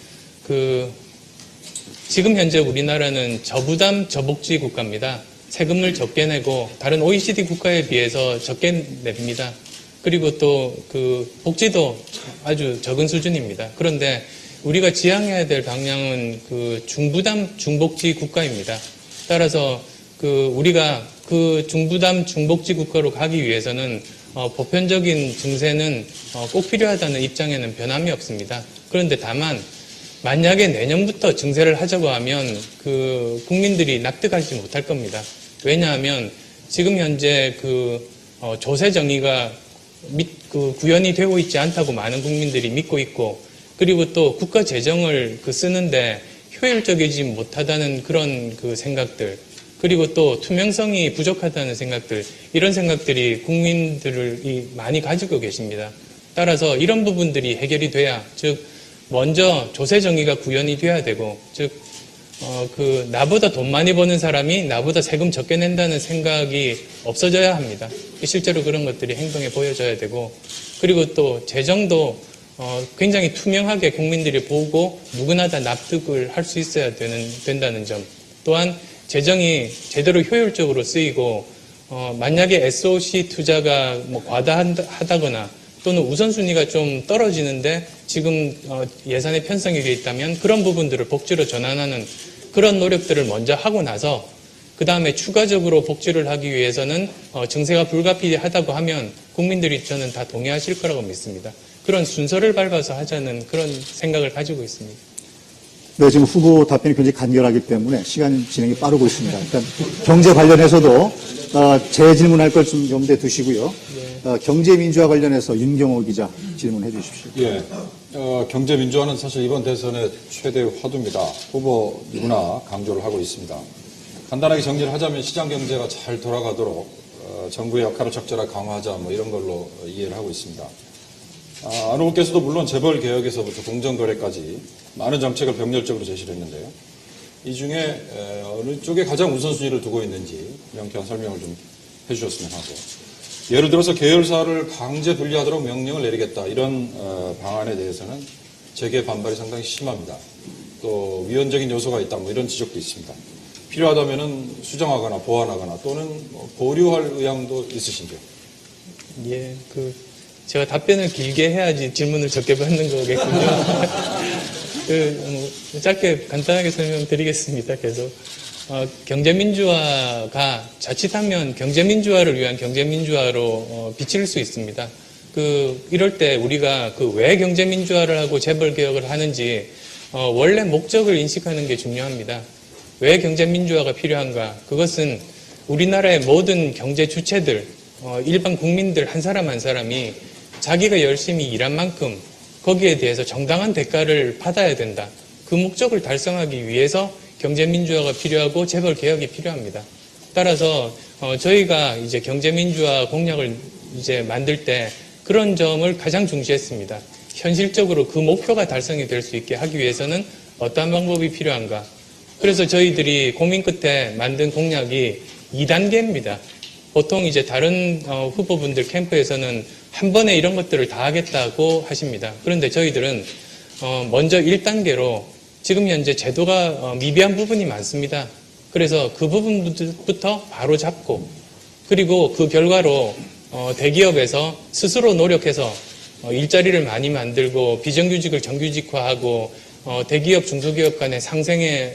지금 현재 우리나라는 저부담 저복지 국가입니다. 세금을 적게 내고 다른 OECD 국가에 비해서 적게 냅니다. 그리고 또 복지도 아주 적은 수준입니다. 그런데 우리가 지향해야 될 방향은 중부담 중복지 국가입니다. 따라서 우리가 중부담 중복지 국가로 가기 위해서는 보편적인 증세는 꼭 필요하다는 입장에는 변함이 없습니다. 그런데 다만 만약에 내년부터 증세를 하자고 하면 국민들이 납득하지 못할 겁니다. 왜냐하면 지금 현재 조세 정의가 구현이 되고 있지 않다고 많은 국민들이 믿고 있고, 그리고 또 국가 재정을 쓰는데 효율적이지 못하다는 그런 생각들, 그리고 또 투명성이 부족하다는 생각들, 이런 생각들이 국민들이 많이 가지고 계십니다. 따라서 이런 부분들이 해결이 돼야, 즉 먼저 조세 정의가 구현이 돼야 되고, 즉 나보다 돈 많이 버는 사람이 나보다 세금 적게 낸다는 생각이 없어져야 합니다. 실제로 그런 것들이 행동에 보여져야 되고, 그리고 또 재정도 굉장히 투명하게 국민들이 보고 누구나 다 납득을 할 수 있어야 된다는 점, 또한 재정이 제대로 효율적으로 쓰이고 만약에 SOC 투자가 뭐 과다하다거나 또는 우선순위가 좀 떨어지는데 지금 예산에 편성이 되어 있다면 그런 부분들을 복지로 전환하는 그런 노력들을 먼저 하고 나서 그 다음에 추가적으로 복지를 하기 위해서는 증세가 불가피하다고 하면 국민들이 저는 다 동의하실 거라고 믿습니다. 그런 순서를 밟아서 하자는 그런 생각을 가지고 있습니다. 네, 지금 후보 답변이 굉장히 간결하기 때문에 시간 진행이 빠르고 있습니다. 일단 경제 관련해서도 제 질문할 걸 좀 염두에 두시고요. 경제 민주화 관련해서 윤경호 기자 질문해 주십시오. 예, 경제 민주화는 사실 이번 대선의 최대 화두입니다. 후보 누구나 강조를 하고 있습니다. 간단하게 정리를 하자면 시장 경제가 잘 돌아가도록 정부의 역할을 적절하게 강화하자 뭐 이런 걸로 이해를 하고 있습니다. 안 후보께서도 물론 재벌 개혁에서부터 공정거래까지 많은 정책을 병렬적으로 제시를 했는데요. 이 중에 어느 쪽에 가장 우선순위를 두고 있는지 명쾌한 설명을 좀 해주셨으면 하고, 예를 들어서 계열사를 강제 분리하도록 명령을 내리겠다 이런 방안에 대해서는 재계 반발이 상당히 심합니다. 또 위헌적인 요소가 있다 뭐 이런 지적도 있습니다. 필요하다면은 수정하거나 보완하거나 또는 보류할 의향도 있으신지요? 예, 제가 답변을 길게 해야지 질문을 적게 받는 거겠군요. 짧게 간단하게 설명드리겠습니다. 계속 경제민주화가 자칫하면 경제민주화를 위한 경제민주화로 비칠 수 있습니다. 이럴 때 우리가 왜 경제민주화를 하고 재벌개혁을 하는지 원래 목적을 인식하는 게 중요합니다. 왜 경제민주화가 필요한가? 그것은 우리나라의 모든 경제 주체들, 일반 국민들 한 사람 한 사람이 자기가 열심히 일한 만큼 거기에 대해서 정당한 대가를 받아야 된다. 그 목적을 달성하기 위해서 경제민주화가 필요하고 재벌개혁이 필요합니다. 따라서 저희가 이제 경제민주화 공약을 이제 만들 때 그런 점을 가장 중시했습니다. 현실적으로 그 목표가 달성이 될 수 있게 하기 위해서는 어떠한 방법이 필요한가? 그래서 저희들이 고민 끝에 만든 공약이 2단계입니다. 보통 이제 다른 후보분들 캠프에서는 한 번에 이런 것들을 다 하겠다고 하십니다. 그런데 저희들은 먼저 1단계로 지금 현재 제도가 미비한 부분이 많습니다. 그래서 그 부분부터 바로 잡고, 그리고 그 결과로 대기업에서 스스로 노력해서 일자리를 많이 만들고 비정규직을 정규직화하고 대기업 중소기업 간의 상생에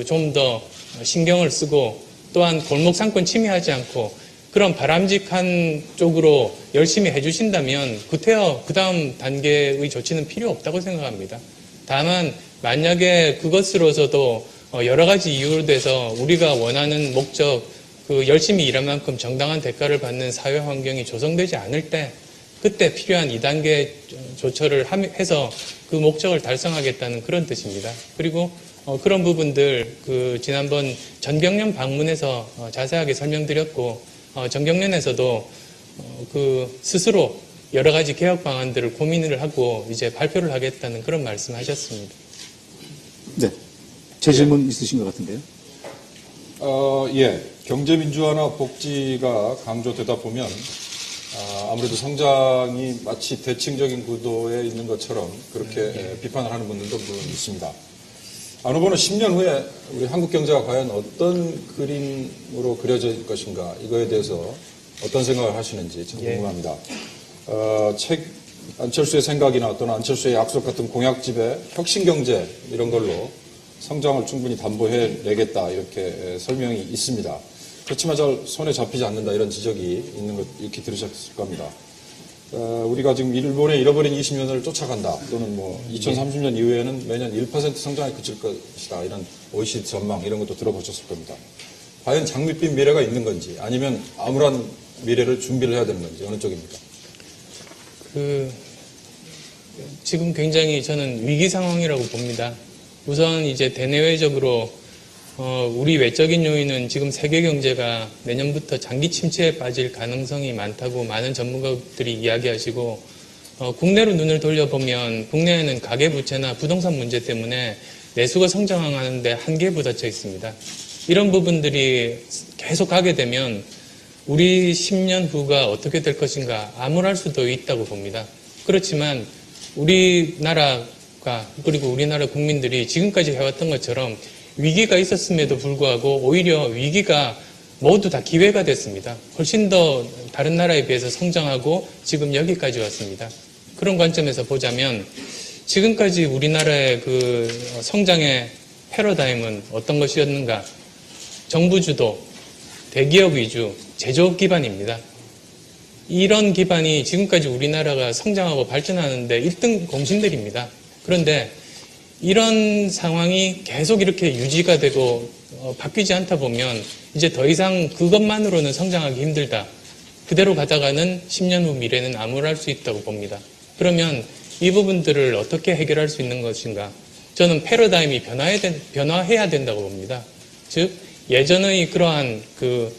좀 더 신경을 쓰고, 또한 골목 상권 침해하지 않고 그런 바람직한 쪽으로 열심히 해주신다면 구태여 그 다음 단계의 조치는 필요 없다고 생각합니다. 다만 만약에 그것으로서도 여러 가지 이유로 돼서 우리가 원하는 목적, 열심히 일한 만큼 정당한 대가를 받는 사회 환경이 조성되지 않을 때 그때 필요한 2단계 조처를 해서 그 목적을 달성하겠다는 그런 뜻입니다. 그리고 그런 부분들 지난번 전경련 방문에서 자세하게 설명드렸고, 전경련에서도 스스로 여러 가지 개혁 방안들을 고민을 하고 이제 발표를 하겠다는 그런 말씀하셨습니다. 네, 제 질문 있으신 것 같은데요. 예, 경제민주화나 복지가 강조되다 보면 아무래도 성장이 마치 대칭적인 구도에 있는 것처럼 그렇게 비판을 하는 분들도 물론 있습니다. 안 후보는 10년 후에 우리 한국 경제가 과연 어떤 그림으로 그려질 것인가, 이거에 대해서 어떤 생각을 하시는지 참 궁금합니다. 안철수의 생각이나 또는 안철수의 약속 같은 공약집에 혁신경제 이런 걸로 성장을 충분히 담보해내겠다 이렇게 설명이 있습니다. 그렇지만 잘 손에 잡히지 않는다 이런 지적이 있는 것 이렇게 들으셨을 겁니다. 우리가 지금 일본의 잃어버린 20년을 쫓아간다, 또는 2030년 이후에는 매년 1% 성장에 그칠 것이다, 이런 OECD 전망 이런 것도 들어보셨을 겁니다. 과연 장밋빛 미래가 있는 건지 아니면 암울한 미래를 준비를 해야 되는 건지 어느 쪽입니까? 지금 굉장히 저는 위기 상황이라고 봅니다. 우선 이제 대내외적으로 우리 외적인 요인은 지금 세계 경제가 내년부터 장기 침체에 빠질 가능성이 많다고 많은 전문가들이 이야기하시고, 국내로 눈을 돌려보면 국내에는 가계부채나 부동산 문제 때문에 내수가 성장하는데 한계에 부딪혀 있습니다. 이런 부분들이 계속 가게 되면 우리 10년 후가 어떻게 될 것인가 암울할 수도 있다고 봅니다. 그렇지만 우리나라가, 그리고 우리나라 국민들이 지금까지 해왔던 것처럼 위기가 있었음에도 불구하고 오히려 위기가 모두 다 기회가 됐습니다. 훨씬 더 다른 나라에 비해서 성장하고 지금 여기까지 왔습니다. 그런 관점에서 보자면 지금까지 우리나라의 그 성장의 패러다임은 어떤 것이었는가? 정부 주도, 대기업 위주, 제조업 기반입니다. 이런 기반이 지금까지 우리나라가 성장하고 발전하는데 1등 공신들입니다. 그런데 이런 상황이 계속 이렇게 유지가 되고 바뀌지 않다 보면 이제 더 이상 그것만으로는 성장하기 힘들다. 그대로 가다가는 10년 후 미래는 암울할 수 있다고 봅니다. 그러면 이 부분들을 어떻게 해결할 수 있는 것인가? 저는 패러다임이 변화해야 된다고 봅니다. 즉 예전의 그러한 그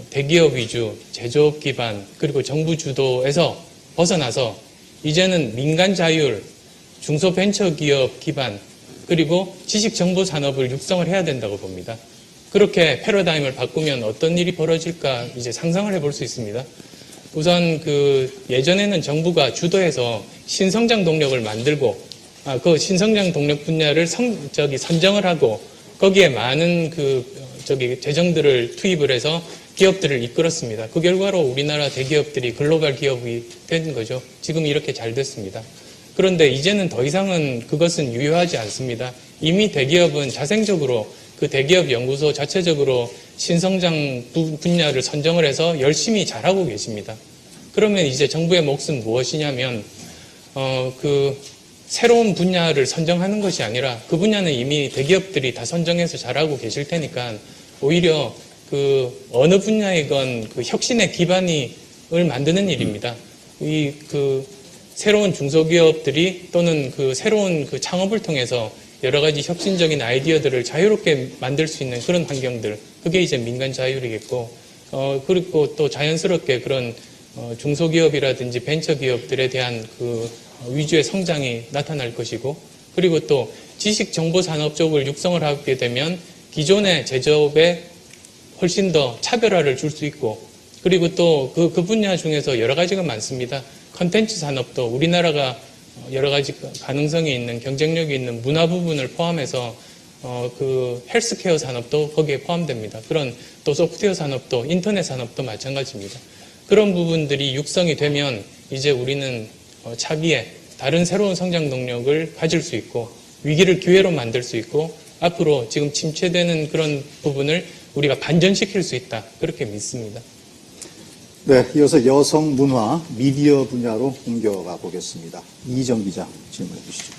대기업 위주, 제조업 기반, 그리고 정부 주도에서 벗어나서 이제는 민간 자율, 중소벤처기업 기반, 그리고 지식정보산업을 육성을 해야 된다고 봅니다. 그렇게 패러다임을 바꾸면 어떤 일이 벌어질까 이제 상상을 해볼 수 있습니다. 우선 그 예전에는 정부가 주도해서 신성장 동력을 만들고 그 신성장 동력 분야를 선정을 하고 거기에 많은 재정들을 투입을 해서 기업들을 이끌었습니다. 그 결과로 우리나라 대기업들이 글로벌 기업이 된 거죠. 지금 이렇게 잘 됐습니다. 그런데 이제는 더 이상은 그것은 유효하지 않습니다. 이미 대기업은 자생적으로 그 대기업 연구소 자체적으로 신성장 분야를 선정을 해서 열심히 잘하고 계십니다. 그러면 이제 정부의 몫은 무엇이냐면 그 새로운 분야를 선정하는 것이 아니라 그 분야는 이미 대기업들이 다 선정해서 잘하고 계실 테니까 오히려 그 어느 분야이건 그 혁신의 기반을 만드는 일입니다. 그 새로운 중소기업들이 또는 그 새로운 그 창업을 통해서 여러 가지 혁신적인 아이디어들을 자유롭게 만들 수 있는 그런 환경들, 그게 이제 민간 자율이겠고, 그리고 또 자연스럽게 그런 중소기업이라든지 벤처기업들에 대한 그 위주의 성장이 나타날 것이고, 그리고 또 지식정보산업 쪽을 육성을 하게 되면 기존의 제조업에 훨씬 더 차별화를 줄 수 있고, 그리고 또 그 분야 중에서 여러 가지가 많습니다. 컨텐츠 산업도 우리나라가 여러 가지 가능성이 있는 경쟁력이 있는 문화 부분을 포함해서 그 헬스케어 산업도 거기에 포함됩니다. 그런 또 소프트웨어 산업도 인터넷 산업도 마찬가지입니다. 그런 부분들이 육성이 되면 이제 우리는 차기에 다른 새로운 성장 동력을 가질 수 있고 위기를 기회로 만들 수 있고 앞으로 지금 침체되는 그런 부분을 우리가 반전시킬 수 있다. 그렇게 믿습니다. 네, 이어서 여성 문화, 미디어 분야로 옮겨가 보겠습니다. 이희정 기자 질문해 주시죠.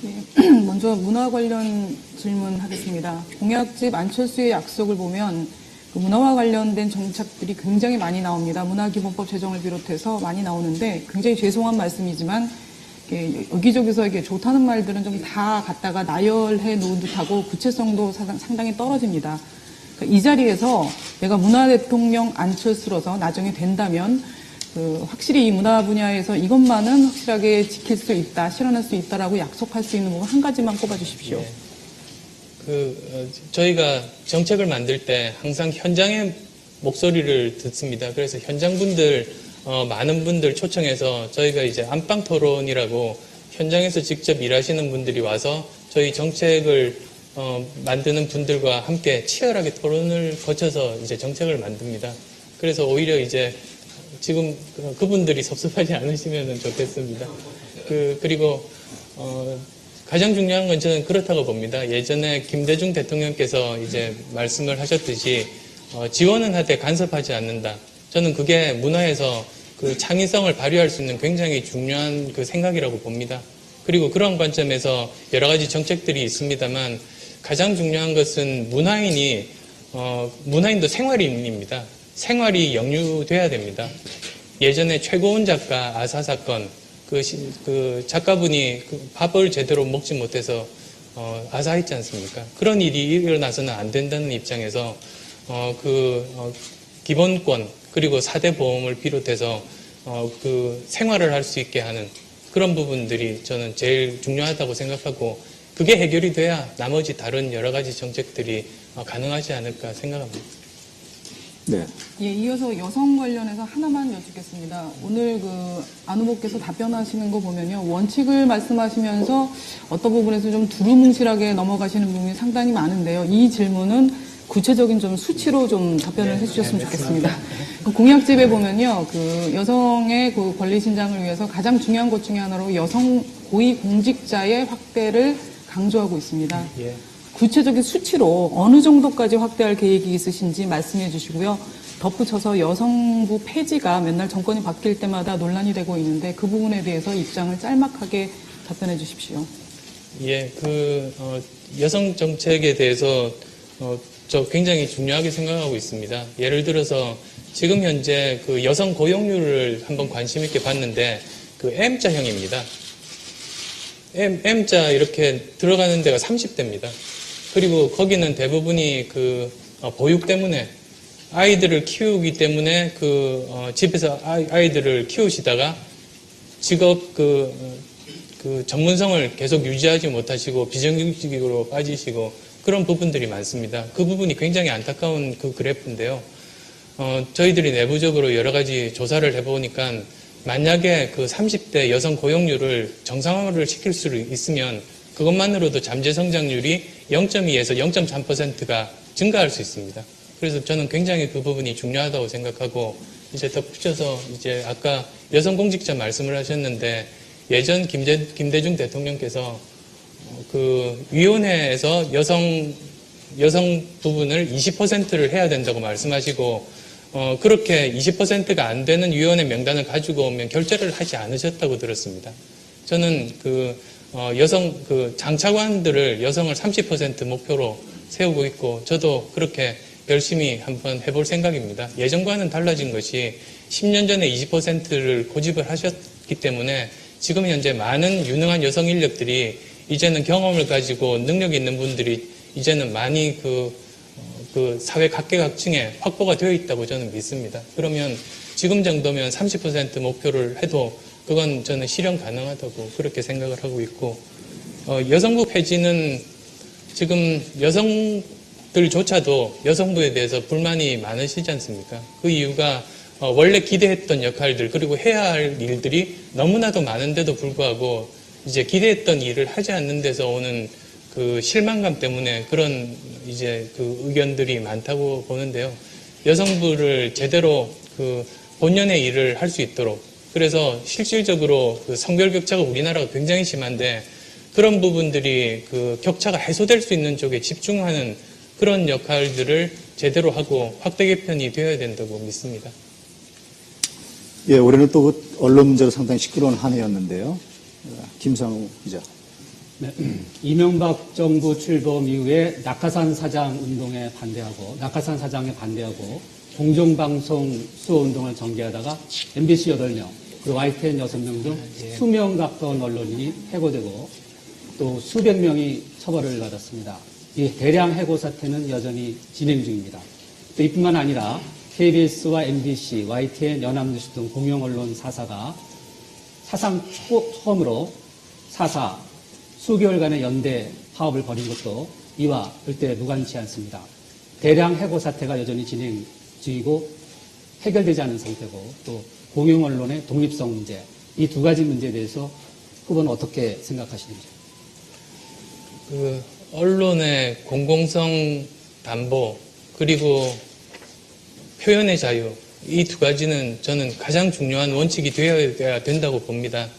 네, 먼저 문화 관련 질문하겠습니다. 공약집 안철수의 약속을 보면 그 문화와 관련된 정책들이 굉장히 많이 나옵니다. 문화기본법 제정을 비롯해서 많이 나오는데 굉장히 죄송한 말씀이지만 여기저기서 이게 좋다는 말들은 좀 다 갖다가 나열해 놓은 듯하고 구체성도 상당히 떨어집니다. 이 자리에서 내가 문화대통령 안철수로서 나중에 된다면 확실히 이 문화 분야에서 이것만은 확실하게 지킬 수 있다, 실현할 수 있다라고 약속할 수 있는 부분 한 가지만 꼽아주십시오. 네. 저희가 정책을 만들 때 항상 현장의 목소리를 듣습니다. 그래서 현장 분들, 많은 분들 초청해서 저희가 이제 안방 토론이라고 현장에서 직접 일하시는 분들이 와서 저희 정책을 만드는 분들과 함께 치열하게 토론을 거쳐서 이제 정책을 만듭니다. 그래서 오히려 이제 지금 그분들이 섭섭하지 않으시면 좋겠습니다. 그리고 가장 중요한 건 저는 그렇다고 봅니다. 예전에 김대중 대통령께서 이제 말씀을 하셨듯이 지원은 하되 간섭하지 않는다. 저는 그게 문화에서 그 창의성을 발휘할 수 있는 굉장히 중요한 그 생각이라고 봅니다. 그리고 그런 관점에서 여러 가지 정책들이 있습니다만 가장 중요한 것은 문화인도 생활인입니다. 생활이 영유돼야 됩니다. 예전에 최고원 작가 아사 사건, 그 작가분이 밥을 제대로 먹지 못해서 아사했지 않습니까? 그런 일이 일어나서는 안 된다는 입장에서 기본권 그리고 4대 보험을 비롯해서 그 생활을 할 수 있게 하는 그런 부분들이 저는 제일 중요하다고 생각하고 그게 해결이 돼야 나머지 다른 여러 가지 정책들이 가능하지 않을까 생각합니다. 네. 예, 이어서 여성 관련해서 하나만 여쭙겠습니다. 오늘 안 후보께서 답변하시는 거 보면요. 원칙을 말씀하시면서 어떤 부분에서 좀 두루뭉실하게 넘어가시는 부분이 상당히 많은데요. 이 질문은 구체적인 좀 수치로 좀 답변을 해주셨으면 좋겠습니다. 그 공약집에 보면요. 여성의 권리 신장을 위해서 가장 중요한 것 중에 하나로 여성 고위 공직자의 확대를 강조하고 있습니다. 구체적인 수치로 어느 정도까지 확대할 계획이 있으신지 말씀해 주시고요. 덧붙여서 여성부 폐지가 맨날 정권이 바뀔 때마다 논란이 되고 있는데 그 부분에 대해서 입장을 짤막하게 답변해 주십시오. 예, 여성 정책에 대해서 저 굉장히 중요하게 생각하고 있습니다. 예를 들어서 지금 현재 여성 고용률을 한번 관심 있게 봤는데 M자형입니다. M자 이렇게 들어가는 데가 30대입니다. 그리고 거기는 대부분이 보육 때문에 아이들을 키우기 때문에 집에서 아이들을 키우시다가 직업 전문성을 계속 유지하지 못하시고 비정규직으로 빠지시고 그런 부분들이 많습니다. 그 부분이 굉장히 안타까운 그래프인데요. 저희들이 내부적으로 여러 가지 조사를 해보니까 만약에 30대 여성 고용률을 정상화를 시킬 수 있으면 그것만으로도 잠재 성장률이 0.2에서 0.3%가 증가할 수 있습니다. 그래서 저는 굉장히 그 부분이 중요하다고 생각하고 이제 덧붙여서 이제 아까 여성 공직자 말씀을 하셨는데 예전 김대중 대통령께서 위원회에서 여성 부분을 20%를 해야 된다고 말씀하시고 그렇게 20%가 안 되는 위원회 명단을 가지고 오면 결재를 하지 않으셨다고 들었습니다. 저는 장차관들을 여성을 30% 목표로 세우고 있고 저도 그렇게 열심히 한번 해볼 생각입니다. 예전과는 달라진 것이 10년 전에 20%를 고집을 하셨기 때문에 지금 현재 많은 유능한 여성 인력들이 이제는 경험을 가지고 능력이 있는 분들이 이제는 많이 사회 각계각층에 확보가 되어 있다고 저는 믿습니다. 그러면 지금 정도면 30% 목표를 해도 그건 저는 실현 가능하다고 그렇게 생각을 하고 있고 여성부 폐지는 지금 여성들조차도 여성부에 대해서 불만이 많으시지 않습니까? 그 이유가 원래 기대했던 역할들 그리고 해야 할 일들이 너무나도 많은데도 불구하고 이제 기대했던 일을 하지 않는 데서 오는 실망감 때문에 그런 이제 의견들이 많다고 보는데요. 여성부를 제대로 본연의 일을 할 수 있도록 그래서 실질적으로 성별 격차가 우리나라가 굉장히 심한데 그런 부분들이 격차가 해소될 수 있는 쪽에 집중하는 그런 역할들을 제대로 하고 확대 개편이 되어야 된다고 믿습니다. 예, 올해는 또 언론 문제로 상당히 시끄러운 한 해였는데요. 김상우 기자. 네. 이명박 정부 출범 이후에 낙하산 사장 운동에 반대하고 낙하산 사장에 반대하고 공정방송 수호운동을 전개하다가 MBC 8명 그리고 YTN 6명 등 수명 가까운 언론인이 해고되고 또 수백 명이 처벌을 받았습니다. 이 대량 해고 사태는 여전히 진행 중입니다. 또 이뿐만 아니라 KBS와 MBC, YTN, 연합뉴스 등 공영언론 4사가 사상 처음으로 4사 수개월간의 연대 파업을 벌인 것도 이와 절대 무관치 않습니다. 대량 해고 사태가 여전히 진행 중이고 해결되지 않은 상태고 또 공영언론의 독립성 문제 이 두 가지 문제에 대해서 후보는 어떻게 생각하시는지? 언론의 공공성 담보 그리고 표현의 자유 이 두 가지는 저는 가장 중요한 원칙이 되어야 된다고 봅니다.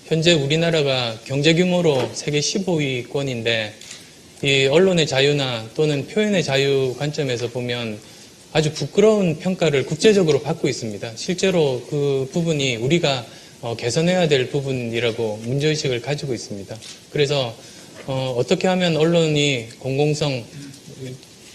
현재 우리나라가 경제 규모로 세계 15위권인데 이 언론의 자유나 또는 표현의 자유 관점에서 보면 아주 부끄러운 평가를 국제적으로 받고 있습니다. 실제로 그 부분이 우리가 개선해야 될 부분이라고 문제의식을 가지고 있습니다. 그래서 어떻게 하면 언론이 공공성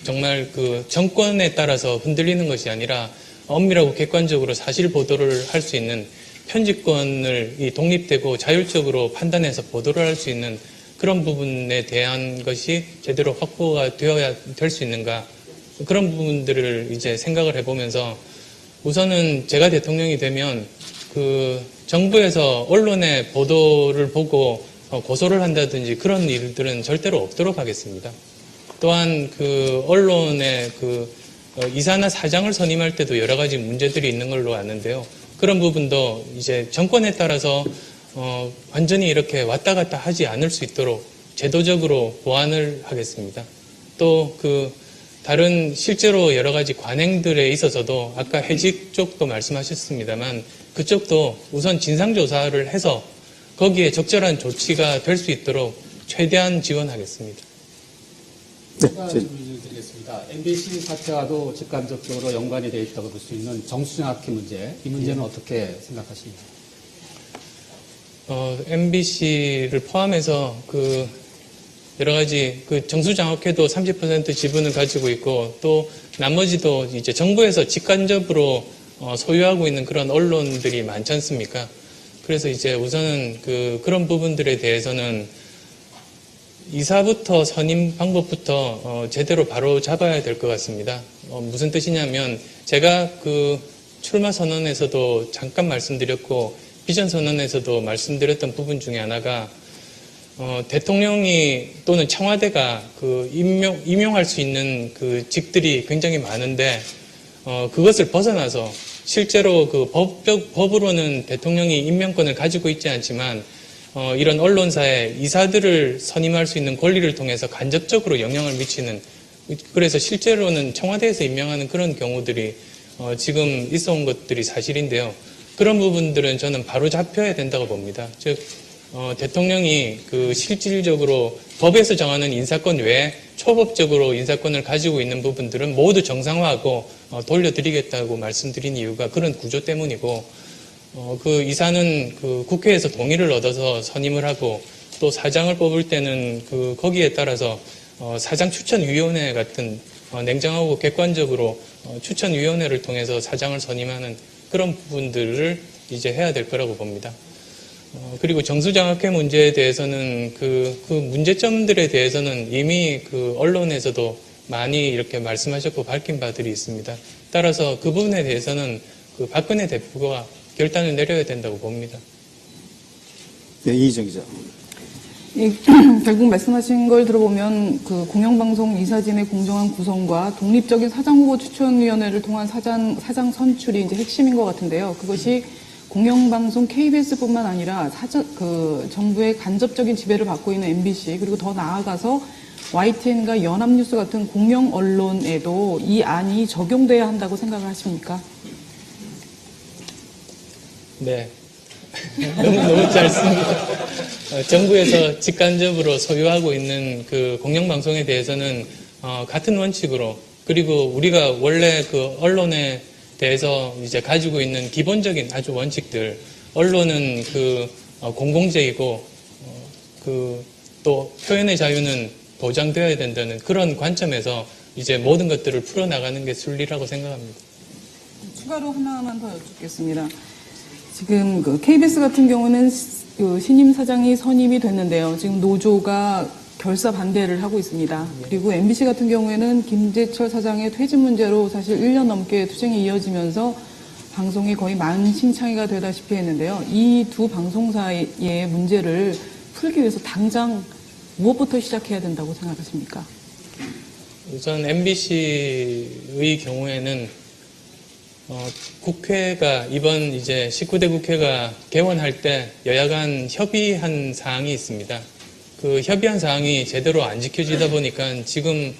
정말 정권에 따라서 흔들리는 것이 아니라 엄밀하고 객관적으로 사실 보도를 할 수 있는 편집권을 독립되고 자율적으로 판단해서 보도를 할 수 있는 그런 부분에 대한 것이 제대로 확보가 되어야 될 수 있는가 그런 부분들을 이제 생각을 해보면서 우선은 제가 대통령이 되면 정부에서 언론의 보도를 보고 고소를 한다든지 그런 일들은 절대로 없도록 하겠습니다. 또한 언론의 이사나 사장을 선임할 때도 여러 가지 문제들이 있는 걸로 아는데요. 그런 부분도 이제 정권에 따라서 완전히 이렇게 왔다 갔다 하지 않을 수 있도록 제도적으로 보완을 하겠습니다. 또 다른 실제로 여러 가지 관행들에 있어서도 아까 해직 쪽도 말씀하셨습니다만 그쪽도 우선 진상조사를 해서 거기에 적절한 조치가 될 수 있도록 최대한 지원하겠습니다. 네, 추가 질문을 드리겠습니다. MBC 사태와도 직간접적으로 연관이 되어 있다고 볼 수 있는 정수장학회 문제, 이 문제는 어떻게 생각하십니까? MBC를 포함해서 여러 가지 정수장학회도 30% 지분을 가지고 있고 또 나머지도 이제 정부에서 직간접으로 소유하고 있는 그런 언론들이 많지 않습니까? 그래서 이제 우선은 그런 부분들에 대해서는 이사부터 선임 방법부터 제대로 바로 잡아야 될 것 같습니다. 무슨 뜻이냐면 제가 출마 선언에서도 잠깐 말씀드렸고 비전 선언에서도 말씀드렸던 부분 중에 하나가 대통령이 또는 청와대가 임용할 수 있는 직들이 굉장히 많은데 그것을 벗어나서 실제로 법으로는 대통령이 임명권을 가지고 있지 않지만 이런 언론사에 이사들을 선임할 수 있는 권리를 통해서 간접적으로 영향을 미치는, 그래서 실제로는 청와대에서 임명하는 그런 경우들이 지금 있어 온 것들이 사실인데요. 그런 부분들은 저는 바로 잡혀야 된다고 봅니다. 즉 대통령이 실질적으로 법에서 정하는 인사권 외에 초법적으로 인사권을 가지고 있는 부분들은 모두 정상화하고 돌려드리겠다고 말씀드린 이유가 그런 구조 때문이고, 이사는 국회에서 동의를 얻어서 선임을 하고 또 사장을 뽑을 때는 거기에 따라서 사장 추천위원회 같은 냉정하고 객관적으로 추천위원회를 통해서 사장을 선임하는 그런 부분들을 이제 해야 될 거라고 봅니다. 그리고 정수장학회 문제에 대해서는 그 문제점들에 대해서는 이미 언론에서도 많이 이렇게 말씀하셨고 밝힌 바들이 있습니다. 따라서 그 부분에 대해서는 박근혜 대표가 결단을 내려야 된다고 봅니다. 네, 이희정 기자. 결국 말씀하신 걸 들어보면 공영방송 이사진의 공정한 구성과 독립적인 사장후보 추천위원회를 통한 사장 선출이 이제 핵심인 것 같은데요. 그것이 공영방송 KBS뿐만 아니라 정부의 간접적인 지배를 받고 있는 MBC, 그리고 더 나아가서 YTN과 연합뉴스 같은 공영 언론에도 이 안이 적용돼야 한다고 생각을 하십니까? 네. 너무 짧습니다. 정부에서 직간접으로 소유하고 있는 공영방송에 대해서는 같은 원칙으로, 그리고 우리가 원래 언론에 대해서 이제 가지고 있는 기본적인 아주 원칙들, 언론은 공공재이고 또 표현의 자유는 보장되어야 된다는 그런 관점에서 이제 모든 것들을 풀어나가는 게 순리라고 생각합니다. 추가로 하나만 더 여쭙겠습니다. 지금 KBS 같은 경우는 신임 사장이 선임이 됐는데요. 지금 노조가 결사 반대를 하고 있습니다. 그리고 MBC 같은 경우에는 김재철 사장의 퇴진 문제로 사실 1년 넘게 투쟁이 이어지면서 방송이 거의 만신창이가 되다시피 했는데요. 이 두 방송사의 문제를 풀기 위해서 당장 무엇부터 시작해야 된다고 생각하십니까? 우선 MBC의 경우에는 국회가 이번 이제 19대 국회가 개원할 때 여야 간 협의한 사항이 있습니다. 그 협의한 사항이 제대로 안 지켜지다 보니까 지금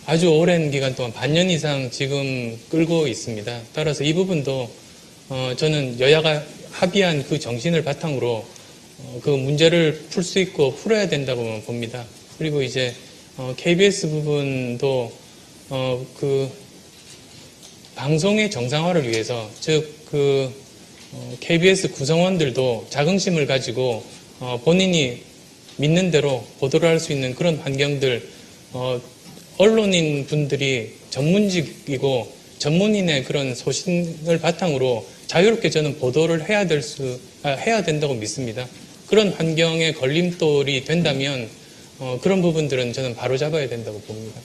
아주 오랜 기간 동안 반년 이상 지금 끌고 있습니다. 따라서 이 부분도 저는 여야가 합의한 그 정신을 바탕으로 그 문제를 풀 수 있고 풀어야 된다고 봅니다. 그리고 이제 KBS 부분도 방송의 정상화를 위해서, 즉 KBS 구성원들도 자긍심을 가지고 본인이 믿는 대로 보도를 할 수 있는 그런 환경들, 언론인 분들이 전문직이고 전문인의 그런 소신을 바탕으로 자유롭게 저는 보도를 해야 된다고 믿습니다. 그런 환경에 걸림돌이 된다면 그런 부분들은 저는 바로 잡아야 된다고 봅니다.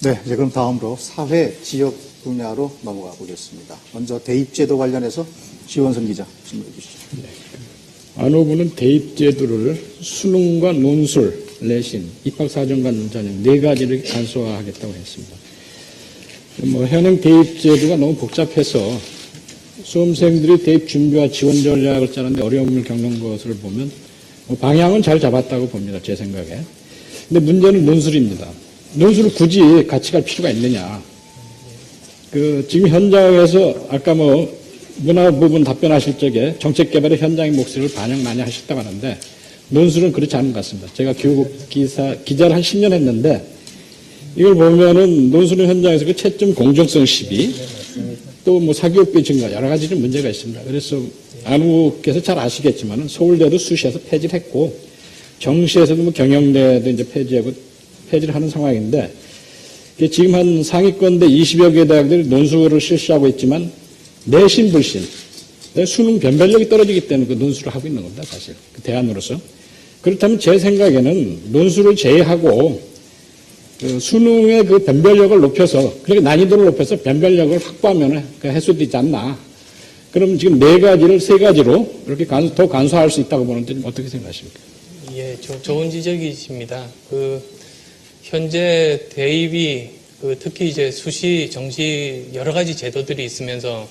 네, 이제 그럼 다음으로 사회 지역 분야로 넘어가 보겠습니다. 먼저 대입제도 관련해서 지원선 기자 질문해 주시죠. 안 후보는 대입제도를 수능과 논술, 내신, 입학사정관 전형 4가지를 간소화하겠다고 했습니다. 현행 대입 제도가 너무 복잡해서 수험생들이 대입 준비와 지원 전략을 짜는데 어려움을 겪는 것을 보면 방향은 잘 잡았다고 봅니다. 제 생각에. 근데 문제는 논술입니다. 논술을 굳이 같이 갈 필요가 있느냐. 지금 현장에서 아까 문화 부분 답변하실 적에 정책 개발의 현장의 목소리를 반영 많이 하셨다고 하는데 논술은 그렇지 않은 것 같습니다. 제가 교육 기자를 한 10년 했는데 이걸 보면은 논술 현장에서 그 채점 공정성 시비 또 사교육비 증가 여러 가지 문제가 있습니다. 그래서 안우께서 잘 아시겠지만은 서울대도 수시에서 폐지를 했고 정시에서도 경영대도 이제 폐지를 하는 상황인데 지금 한 상위권대 20여 개 대학들이 논술을 실시하고 있지만 내신 불신 수능 변별력이 떨어지기 때문에 그 논술을 하고 있는 겁니다. 사실 그 대안으로서. 그렇다면 제 생각에는 논술을 제외하고 수능의 그 변별력을 높여서 그러니까 난이도를 높여서 변별력을 확보하면 해소되지 않나. 그럼 지금 4가지를 3가지로 이렇게 더 간소화할 수 있다고 보는데 어떻게 생각하십니까? 예, 좋은 지적이십니다. 현재 대입이 특히 이제 수시, 정시 여러 가지 제도들이 있으면서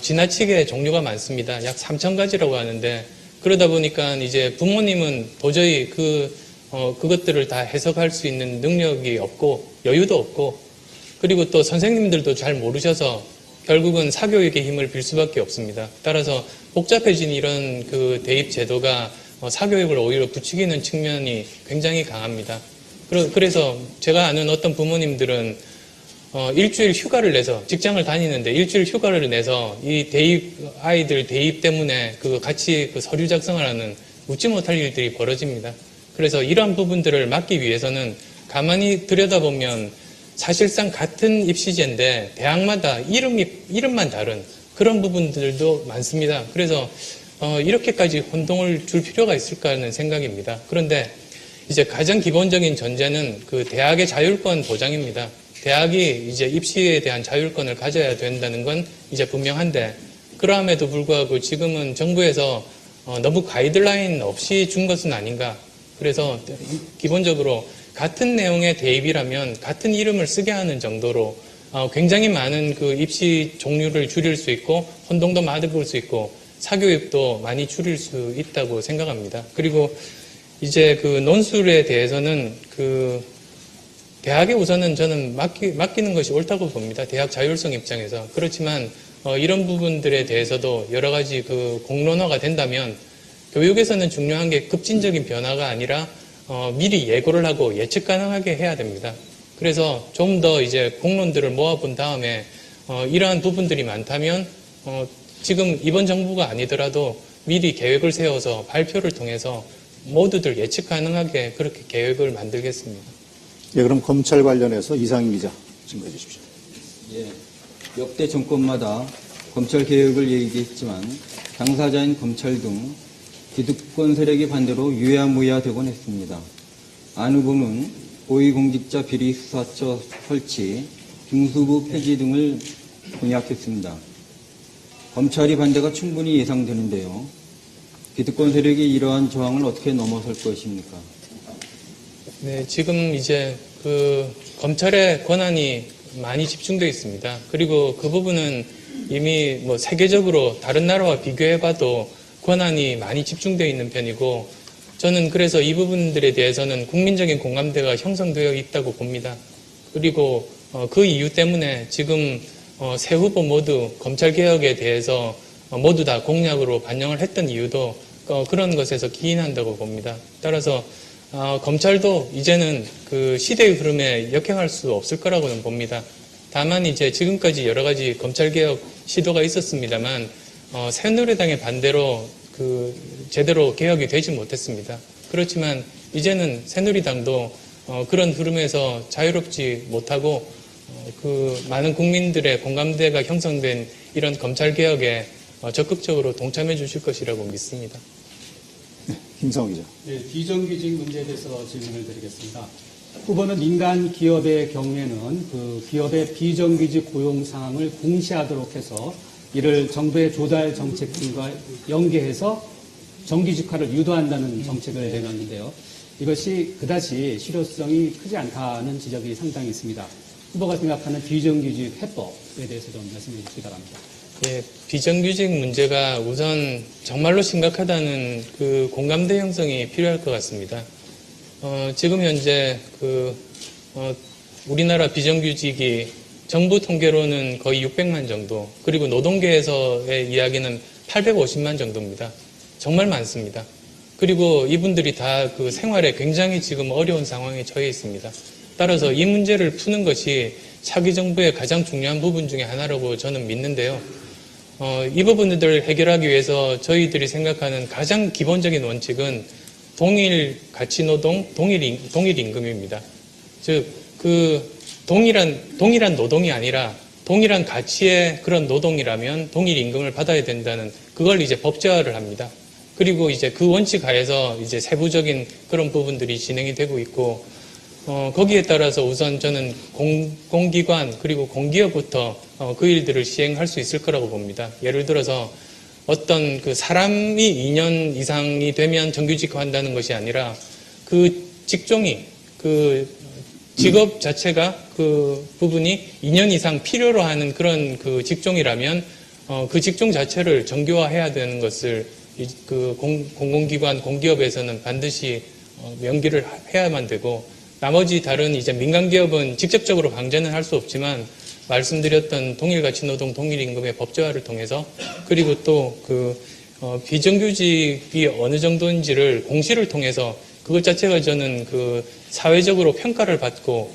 지나치게 종류가 많습니다. 약 3,000가지라고 하는데 그러다 보니까 이제 부모님은 도저히 그것들을 다 해석할 수 있는 능력이 없고 여유도 없고 그리고 또 선생님들도 잘 모르셔서 결국은 사교육의 힘을 빌 수밖에 없습니다. 따라서 복잡해진 이런 대입 제도가 사교육을 오히려 부추기는 측면이 굉장히 강합니다. 그래서 제가 아는 어떤 부모님들은 일주일 휴가를 내서 직장을 다니는데 일주일 휴가를 내서 이 아이들 대입 때문에 같이 서류 작성을 하는 웃지 못할 일들이 벌어집니다. 그래서 이러한 부분들을 막기 위해서는 가만히 들여다보면 사실상 같은 입시제인데 대학마다 이름만 다른 그런 부분들도 많습니다. 그래서 이렇게까지 혼동을 줄 필요가 있을까 하는 생각입니다. 그런데 이제 가장 기본적인 전제는 대학의 자율권 보장입니다. 대학이 이제 입시에 대한 자율권을 가져야 된다는 건 이제 분명한데 그러함에도 불구하고 지금은 정부에서 너무 가이드라인 없이 준 것은 아닌가. 그래서 기본적으로 같은 내용의 대입이라면 같은 이름을 쓰게 하는 정도로 굉장히 많은 입시 종류를 줄일 수 있고 혼동도 막을 수 있고 사교육도 많이 줄일 수 있다고 생각합니다. 그리고 이제 논술에 대해서는 대학에 우선은 저는 맡기는 것이 옳다고 봅니다. 대학 자율성 입장에서. 그렇지만 이런 부분들에 대해서도 여러 가지 공론화가 된다면 교육에서는 중요한 게 급진적인 변화가 아니라 미리 예고를 하고 예측 가능하게 해야 됩니다. 그래서 좀 더 이제 공론들을 모아본 다음에 이러한 부분들이 많다면 지금 이번 정부가 아니더라도 미리 계획을 세워서 발표를 통해서 모두들 예측 가능하게 그렇게 계획을 만들겠습니다. 예, 그럼 검찰 관련해서 이상임 기자 증거해 주십시오. 예, 역대 정권마다 검찰 개혁을 얘기했지만 당사자인 검찰 등 기득권 세력의 반대로 유야무야되곤 했습니다. 안 후보는 고위공직자 비리 수사처 설치, 중수부 폐지 등을 공약했습니다. 검찰이 반대가 충분히 예상되는데요. 기득권 세력이 이러한 저항을 어떻게 넘어설 것입니까? 네, 지금 이제 검찰의 권한이 많이 집중되어 있습니다. 그리고 그 부분은 이미 세계적으로 다른 나라와 비교해봐도 권한이 많이 집중되어 있는 편이고 저는 그래서 이 부분들에 대해서는 국민적인 공감대가 형성되어 있다고 봅니다. 그리고 그 이유 때문에 지금 세 후보 모두 검찰개혁에 대해서 모두 다 공약으로 반영을 했던 이유도 그런 것에서 기인한다고 봅니다. 따라서 검찰도 이제는 시대의 흐름에 역행할 수 없을 거라고는 봅니다. 다만 이제 지금까지 여러 가지 검찰개혁 시도가 있었습니다만 새누리당의 반대로 제대로 개혁이 되지 못했습니다. 그렇지만 이제는 새누리당도 그런 흐름에서 자유롭지 못하고 많은 국민들의 공감대가 형성된 이런 검찰개혁에 적극적으로 동참해 주실 것이라고 믿습니다. 네, 김상호 기자. 네, 비정규직 문제에 대해서 질문을 드리겠습니다. 후보는 민간 기업의 경우에는 기업의 비정규직 고용 상황을 공시하도록 해서 이를 정부의 조달 정책 등과 연계해서 정규직화를 유도한다는 정책을 내놨는데요. 이것이 그다지 실효성이 크지 않다는 지적이 상당히 있습니다. 후보가 생각하는 비정규직 해법에 대해서 좀 말씀해 주시기 바랍니다. 예, 비정규직 문제가 우선 정말로 심각하다는 그 공감대 형성이 필요할 것 같습니다. 지금 현재 우리나라 비정규직이 정부 통계로는 거의 600만 정도, 그리고 노동계에서의 이야기는 850만 정도입니다. 정말 많습니다. 그리고 이분들이 다 그 생활에 굉장히 지금 어려운 상황에 처해 있습니다. 따라서 이 문제를 푸는 것이 차기 정부의 가장 중요한 부분 중에 하나라고 저는 믿는데요. 이 부분들을 해결하기 위해서 저희들이 생각하는 가장 기본적인 원칙은 동일 가치 노동, 동일 임금입니다. 즉, 동일한 노동이 아니라 동일한 가치의 그런 노동이라면 동일 임금을 받아야 된다는 그걸 이제 법제화를 합니다. 그리고 이제 그 원칙 하에서 이제 세부적인 그런 부분들이 진행이 되고 있고, 거기에 따라서 우선 저는 공기관 그리고 공기업부터 그 일들을 시행할 수 있을 거라고 봅니다. 예를 들어서 어떤 그 사람이 2년 이상이 되면 정규직화한다는 것이 아니라 그 직종이 그 직업 자체가 그 부분이 2년 이상 필요로 하는 그런 그 직종이라면 그 직종 자체를 정규화해야 되는 것을 그 공공기관 공기업에서는 반드시 명기를 해야만 되고, 나머지 다른 이제 민간기업은 직접적으로 강제는 할 수 없지만 말씀드렸던 동일가치노동 동일임금의 법제화를 통해서, 그리고 또 비정규직이 어느 정도인지를 공시를 통해서 그것 자체가 저는 그 사회적으로 평가를 받고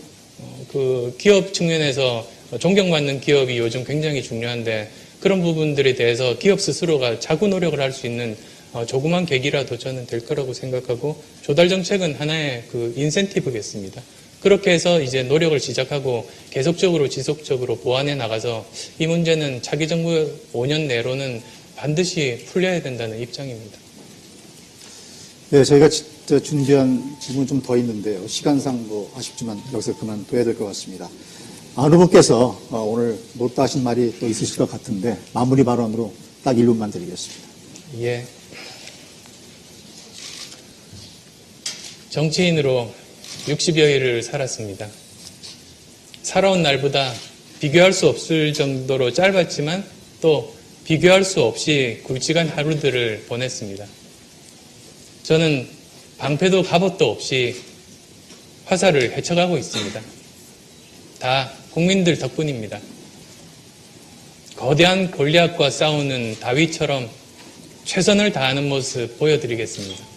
그 기업 측면에서 존경받는 기업이 요즘 굉장히 중요한데, 그런 부분들에 대해서 기업 스스로가 자구 노력을 할 수 있는 조그만 계기라도 저는 될 거라고 생각하고, 조달 정책은 하나의 그 인센티브겠습니다. 그렇게 해서 이제 노력을 시작하고 계속적으로 지속적으로 보완해 나가서 이 문제는 차기 정부 5년 내로는 반드시 풀려야 된다는 입장입니다. 네, 저희가 준비한 질문 좀 더 있는데요. 시간상 아쉽지만 여기서 그만둬야 될 것 같습니다. 안 후보께서 오늘 못다 하신 말이 또 있으실 것 같은데 마무리 발언으로 딱 1분만 드리겠습니다. 예. 정치인으로 60여일을 살았습니다. 살아온 날보다 비교할 수 없을 정도로 짧았지만 또 비교할 수 없이 굵직한 하루들을 보냈습니다. 저는 방패도 갑옷도 없이 화살을 헤쳐가고 있습니다. 다 국민들 덕분입니다. 거대한 골리앗과 싸우는 다윗처럼 최선을 다하는 모습 보여드리겠습니다.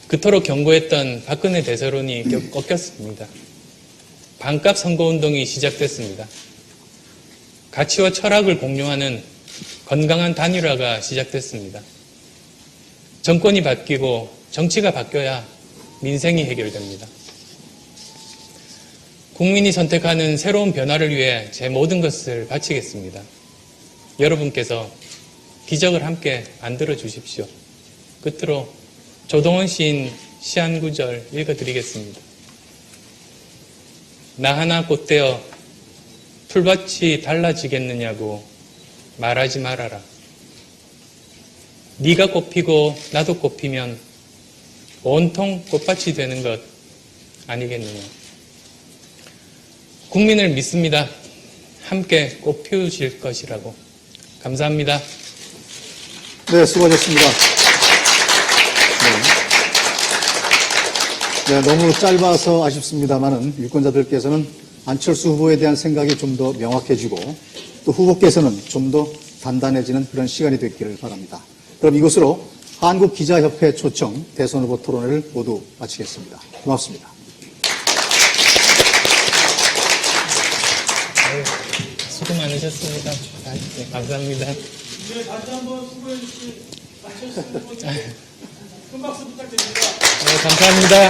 그토록 경고했던 박근혜 대세론이 꺾였습니다. 반값 선거운동이 시작됐습니다. 가치와 철학을 공유하는 건강한 단일화가 시작됐습니다. 정권이 바뀌고 정치가 바뀌어야 민생이 해결됩니다. 국민이 선택하는 새로운 변화를 위해 제 모든 것을 바치겠습니다. 여러분께서 기적을 함께 만들어 주십시오. 끝으로 조동원 시인 시 한 구절 읽어드리겠습니다. 나 하나 꽃되어 풀밭이 달라지겠느냐고 말하지 말아라. 네가 꽃피고 나도 꽃피면 온통 꽃밭이 되는 것 아니겠느냐. 국민을 믿습니다. 함께 꽃 피우실 것이라고. 감사합니다. 네, 수고하셨습니다. 네, 너무 짧아서 아쉽습니다만은 유권자들께서는 안철수 후보에 대한 생각이 좀 더 명확해지고 또 후보께서는 좀 더 단단해지는 그런 시간이 됐기를 바랍니다. 그럼 이것으로 한국기자협회 초청 대선 후보 토론회를 모두 마치겠습니다. 고맙습니다. 수고 많으셨습니다. 네, 감사합니다. 네, 다시 한번 수고해 주신 안철수 후보님 큰 박수 부탁드립니다. 네, 감사합니다.